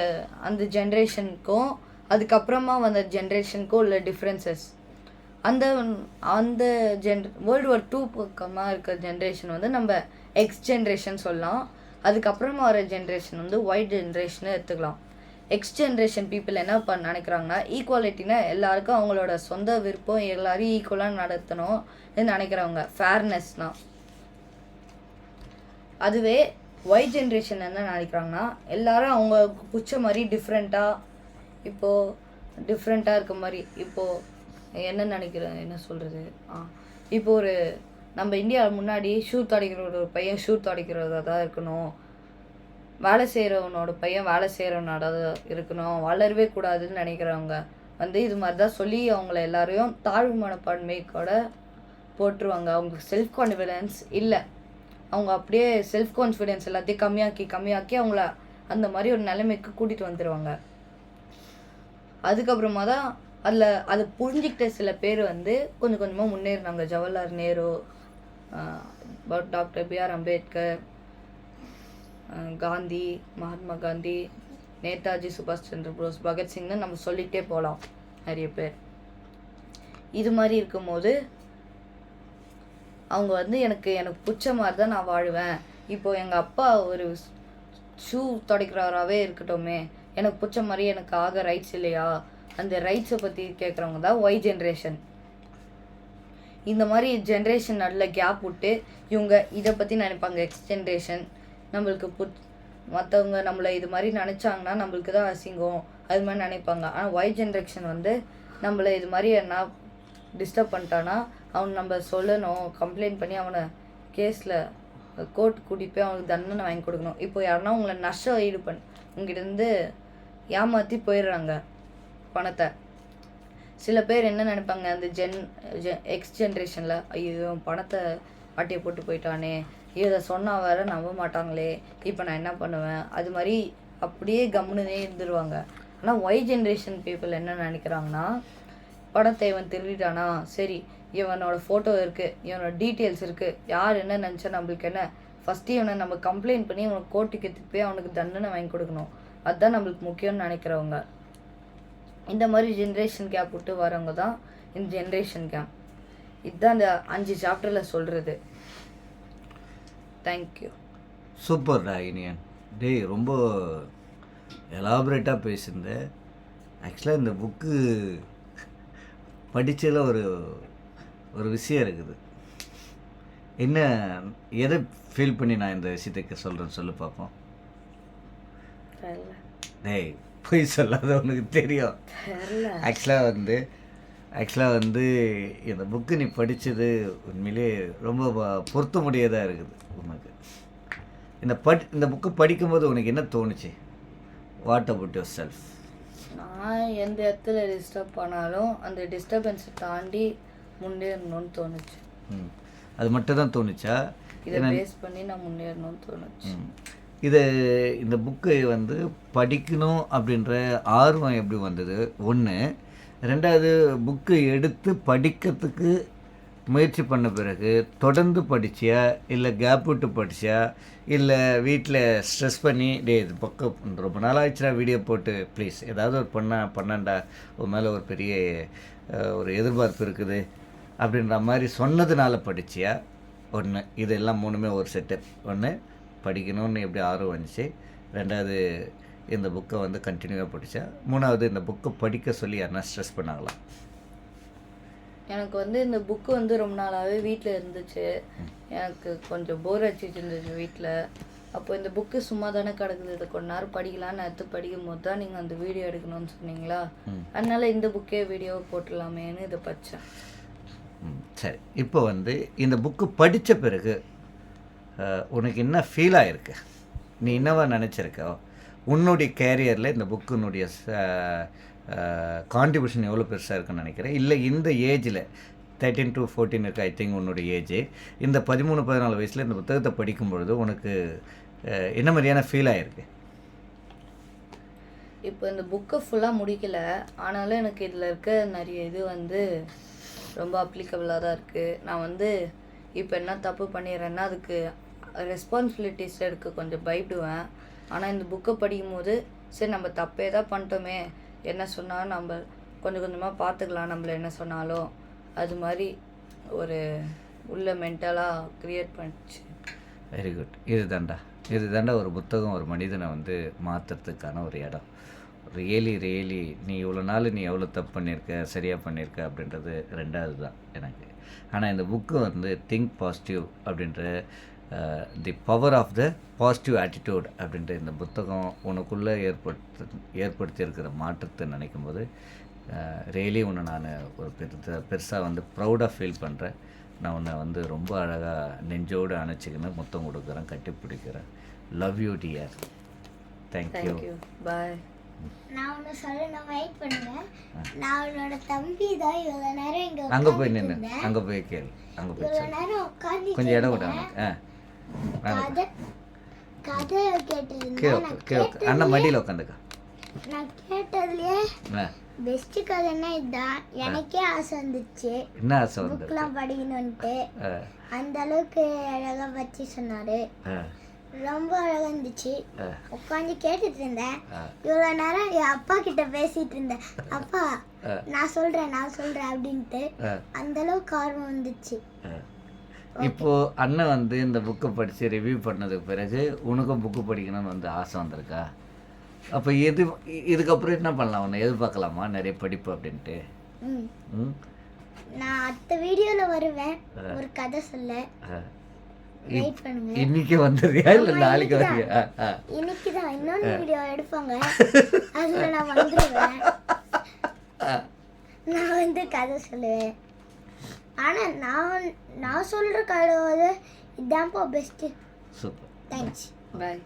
அந்த ஜென்ரேஷனுக்கும் அதுக்கப்புறமா வந்த ஜென்ரேஷனுக்கும் உள்ள டிஃப்ரென்சஸ். அந்த World War II பக்கமாக இருக்கிற ஜென்ரேஷன் வந்து நம்ம எக்ஸ் ஜென்ரேஷன் சொல்லலாம். அதுக்கப்புறமா வர ஜென்ரேஷன் வந்து ஒயிட் ஜென்ரேஷனை எடுத்துக்கலாம். எக்ஸ் ஜென்ரேஷன் பீப்புள் என்ன நினைக்கிறாங்கன்னா, ஈக்குவாலிட்டினா எல்லாருக்கும் அவங்களோட சொந்த விருப்பம் எல்லாரையும் ஈக்குவலாக நடத்தணும்னு நினைக்கிறவங்க, ஃபேர்னஸ்னால். அதுவே ஒயிட் ஜென்ரேஷன் என்ன நினைக்கிறாங்கன்னா, எல்லாரும் அவங்க பிடிச்ச மாதிரி டிஃப்ரெண்ட்டாக இருக்க மாதிரி. இப்போது என்ன சொல்கிறது, இப்போ நம்ம இந்தியா முன்னாடி ஷூ துடைக்கிற ஒரு பையன் ஷூ துடைக்கிறதா தான் இருக்கணும், வேலை செய்கிறவனோட பையன் வேலை செய்கிறவனோட இருக்கணும், வளரவே கூடாதுன்னு நினைக்கிறவங்க வந்து இது மாதிரி தான் சொல்லி அவங்கள எல்லாரையும் தாழ்வு மனப்பான்மைக்கூட போட்டுருவாங்க. அவங்களுக்கு செல்ஃப் கான்ஃபிடென்ஸ் இல்லை, அவங்க அப்படியே செல்ஃப் கான்ஃபிடென்ஸ் எல்லாத்தையும் கம்மியாக்கி அவங்கள அந்த மாதிரி ஒரு நிலைமைக்கு கூட்டிகிட்டு வந்துடுவாங்க. அதுக்கப்புறமா தான் அதை புரிஞ்சிக்கிட்ட சில பேர் வந்து கொஞ்சம் கொஞ்சமாக முன்னேறினாங்க. ஜவஹர்லால் நேரு, டாக்டர் பிஆர் அம்பேத்கர், காந்தி, மகாத்மா காந்தி, நேதாஜி சுபாஷ் சந்திர போஸ், பகத்சிங்னு நம்ம சொல்லிகிட்டே போகலாம் நிறைய பேர். இது மாதிரி இருக்கும்போது அவங்க வந்து எனக்கு பிடிச்ச மாதிரி தான் நான் வாழ்வேன். இப்போ எங்கள் அப்பா ஒரு ஷூ துடைக்கிறவராகவே இருக்கட்டுமே, எனக்கு பிடிச்ச மாதிரி எனக்கு ஆக ரைட்ஸ் இல்லையா, அந்த ரைட்ஸை பற்றி கேட்குறவங்க தான் ஒய் ஜென்ரேஷன். இந்த மாதிரி ஜென்ரேஷன் நல்ல கேப் விட்டு இவங்க இதை பற்றி நினைப்பாங்க. எக்ஸ் ஜென்ரேஷன் நம்மளுக்கு மற்றவங்க நம்மளை இது மாதிரி நினச்சாங்கன்னா நம்மளுக்கு தான் அசிங்கம், அது மாதிரி நினைப்பாங்க. ஆனால் ஒய் ஜென்ரேஷன் வந்து நம்மளை இது மாதிரி என்ன டிஸ்டர்ப் பண்ணிட்டான்னா அவனை நம்ம சொல்லணும், கம்ப்ளைண்ட் பண்ணி அவனை கேஸில் கோர்ட் கூட்டிகிட்டு போய் அவனுக்கு தண்டனை வாங்கி கொடுக்கணும். இப்போ யாருன்னா உங்களை நஷ்டம் உங்ககிட்டருந்து ஏமாற்றி போயிடுறாங்க பணத்தை. சில பேர் என்ன நினைப்பாங்க, அந்த எக்ஸ் ஜென்ரேஷனில் ஐயோ பணத்தை ஆட்டியை போட்டு போயிட்டானே, இதை சொன்னால் வேற நம்ப மாட்டாங்களே, இப்போ நான் என்ன பண்ணுவேன், அது மாதிரி அப்படியே கம்முனே இருந்துருவாங்க. ஆனால் ஒய் ஜென்ரேஷன் பீப்புள் என்ன நினைக்கிறாங்கன்னா, பணத்தை இவன் திருடிட்டானா, சரி இவனோட ஃபோட்டோ இருக்குது, இவனோட டீட்டெயில்ஸ் இருக்குது, யார் என்ன நினச்சா நம்மளுக்கு என்ன, ஃபஸ்ட்டு இவனை நம்ம கம்ப்ளைண்ட் பண்ணி இவனை கோர்ட்டுக்கு எடுத்துகிட்டு போய் அவனுக்கு தண்டனை வாங்கி கொடுக்கணும், அதுதான் நம்மளுக்கு முக்கியம்னு நினைக்கிறவங்க. இந்த மாதிரி ஜென்ரேஷன் கேப் விட்டு வரவங்க தான் இந்த ஜென்ரேஷன் கேப். இதுதான் இந்த 5 சாப்டரில் சொல்கிறது. தேங்க்யூ.
சூப்பர் இனியன். டேய் ரொம்ப எலாபரேட்டாக பேசியிருந்தேன். ஆக்சுவலாக இந்த புக்கு படித்ததில் ஒரு விஷயம் இருக்குது. என்ன எதை ஃபீல் பண்ணி நான் இந்த விஷயத்துக்கு சொல்கிறேன்னு சொல்லி பார்ப்போம். டேய் போய் சொல்லாத, உனக்கு தெரியும். ஆக்சுவலாக வந்து இந்த புக்கு நீ படித்தது உண்மையிலே ரொம்ப பொருத்த முடியாதாக இருக்குது உனக்கு. இந்த புக்கு படிக்கும்போது உனக்கு என்ன தோணுச்சு? What about your self?
நான் எந்த இடத்துல டிஸ்டர்ப் பண்ணாலும் அந்த டிஸ்டர்பன்ஸை தாண்டி முன்னேறணும்னு தோணுச்சு.
அது மட்டும் தான் தோணுச்சா?
இதை பேஸ் பண்ணி நான் முன்னேறணும்னு தோணுச்சு.
இந்த புக்கை வந்து படிக்கணும் அப்படின்ற ஆர்வம் எப்படி வந்தது? ஒன்று. ரெண்டாவது, புக்கு எடுத்து படிக்கிறதுக்கு முயற்சி பண்ண பிறகு தொடர்ந்து படிச்சியா, இல்லை கேப் விட்டு படிச்சியா, இல்லை வீட்டில் ஸ்ட்ரெஸ் பண்ணி இது பக்கம் ரொம்ப நாள் ஆயிடுச்சுடா வீடியோ போட்டு ப்ளீஸ் ஏதாவது ஒரு பண்ணாண்டா உன் மேலே ஒரு பெரிய ஒரு எதிர்பார்ப்பு இருக்குது அப்படின்ற மாதிரி சொன்னதுனால படிச்சியா? ஒன்று. இதெல்லாம் மூணுமே ஒரு செட்டு. ஒன்று, படிக்கணும்னு எப்படி ஆர்வம் வந்துச்சு. ரெண்டாவது, இந்த புக்கை வந்து கண்டினியூவாக படித்தா. மூணாவது, இந்த புக்கை படிக்க சொல்லி யாருன்னா ஸ்ட்ரெஸ் பண்ணாங்களா?
எனக்கு வந்து இந்த புக்கு வந்து ரொம்ப நாளாகவே வீட்டில் இருந்துச்சு. எனக்கு கொஞ்சம் போர் அடிச்சிட்டு இருந்துச்சு வீட்டில். அப்போ இந்த புக்கு சும்மா தானே கிடக்குது, இதை கொஞ்ச நேரம் படிக்கலான்னு எடுத்து படிக்கும் போது தான் நீங்கள் அந்த வீடியோ எடுக்கணும்னு சொன்னீங்களா, அதனால் இந்த புக்கே வீடியோவை போட்டுடலாமேன்னு இதை படித்தேன்.
சரி, இப்போ வந்து இந்த புக்கு படித்த பிறகு உனக்கு என்ன ஃபீல் ஆகிருக்கு? நீ என்னவா நினச்சிருக்கோ? உன்னுடைய கேரியரில் இந்த புக்குனுடைய கான்ட்ரிபியூஷன் எவ்வளோ பெருசாக இருக்குன்னு நினைக்கிறேன்? இல்லை இந்த ஏஜில் 13 to 14 இருக்குது ஐ திங்க் உன்னுடைய ஏஜ். இந்த 13-14 வயசில் இந்த புத்தகத்தை படிக்கும் பொழுது உனக்கு என்ன மாதிரியான ஃபீல் ஆகிருக்கு?
இப்போ இந்த புக்கை ஃபுல்லாக முடிக்கலை, ஆனாலும் எனக்கு இதில் இருக்க நிறைய இது வந்து ரொம்ப அப்ளிகபிளாக தான் இருக்குது. நான் வந்து இப்போ என்ன தப்பு பண்ணிடுறேன்னா அதுக்கு ரெஸ்பான்சிபிலிட்டிஸ் எடுக்க கொஞ்சம் பயப்படுவேன். ஆனால் இந்த புக்கை படிக்கும் போது சரி நம்ம தப்பே தான் பண்ணிட்டோமே, என்ன சொன்னாலும் நம்ம கொஞ்சம் கொஞ்சமாக பார்த்துக்கலாம், நம்மள என்ன சொன்னாலும், அது மாதிரி ஒரு உள்ள மென்டலாக க்ரியேட் பண்ணிச்சு.
Very good. இதுதாண்டா ஒரு புத்தகம் ஒரு மனிதனை வந்து மாற்றுறதுக்கான ஒரு இடம். ரியலி நீ இவ்வளோ நாள் நீ எவ்வளோ தப்பு பண்ணியிருக்க, சரியாக பண்ணியிருக்க அப்படின்றது ரெண்டாவது தான் எனக்கு. ஆனால் இந்த புக்கு வந்து திங்க் பாசிட்டிவ் அப்படின்ற the power of the positive attitude அப்படின்ற இந்த புத்தகம் உனக்குள்ளே ஏற்படுத்தியிருக்கிற மாற்றத்தை நினைக்கும் போது ரியலி உன்னை நான் ஒரு பெருசாக வந்து ப்ரௌடாக ஃபீல் பண்ணுறேன். நான் உன்னை வந்து ரொம்ப அழகாக நெஞ்சோடு அணைச்சிக்கின்னு முத்தம் கொடுக்குறேன், கட்டி பிடிக்கிறேன். Love you dear. Thank you.
Thank you, bye.
நான் ஒன்று சொல்லணும், வெயிட் பண்ணுங்க. நான் உன்னோட தம்பி தான். இவ்வளோ நேரம் இங்கே
அங்கே போய் நின்று அங்கே போய் கேளு. அங்கே போய்
இவ்வளோ
சொல்லு.
நேரம் உட்காந்து
கொஞ்சம் இடம் விடாங்க.
கதை கதை கேட்டிருந்தேன்.
கேளு. அண்ணன் மடியில் உட்காந்துக்கா.
நான் கேட்டதுலயே பெஸ்ட் கதைன்னா இதுதான். எனக்கே ஆசை வந்துச்சு
என்ன ஆசை வந்து?
புக்லாம் படிக்கணும்ட்டு. அந்த அளவுக்கு அழகா வச்சு சொன்னாரு. ரொம்ப அழகா இருந்துச்சு. உட்காந்து கேட்டுட்டு இருந்தேன். இவ்வளோ நேரம் என் அப்பா கிட்ட பேசிட்டு இருந்தேன். அப்பா நான் சொல்றேன் அப்படின்ட்டு. அந்த அளவுக்கு ஆர்வம் வந்துச்சு.
இப்போ அண்ணன் வந்து இந்த புக்கை படித்து ரிவ்யூ பண்ணதுக்கு பிறகு உனக்கும் புக்கு படிக்கணும்னு வந்து ஆசை வந்திருக்கா? அப்போ இதுக்கப்புறம் என்ன பண்ணலாம்? உன்னை எதிர்பார்க்கலாமா நிறைய படிப்பு அப்படின்ட்டு?
நான் அடுத்த வீடியோல வருவேன் ஒரு கதை சொல்ல. வெயிட் பண்ணுங்க.
இன்னைக்கு வந்துடுறியா இல்லை நாளைக்கு வரியா?
இன்னைக்கு தான் இன்னொன்று வீடியோ எடுப்பாங்க, அதுல நான் வந்துடுவேன். நான் வந்து கதை சொல்லுவேன். ஆனா நான் சொல்ற கதை இதான்ப்பா best.
Super.
Thanks.
Bye.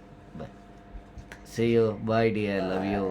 See you. Bye dear. Love you.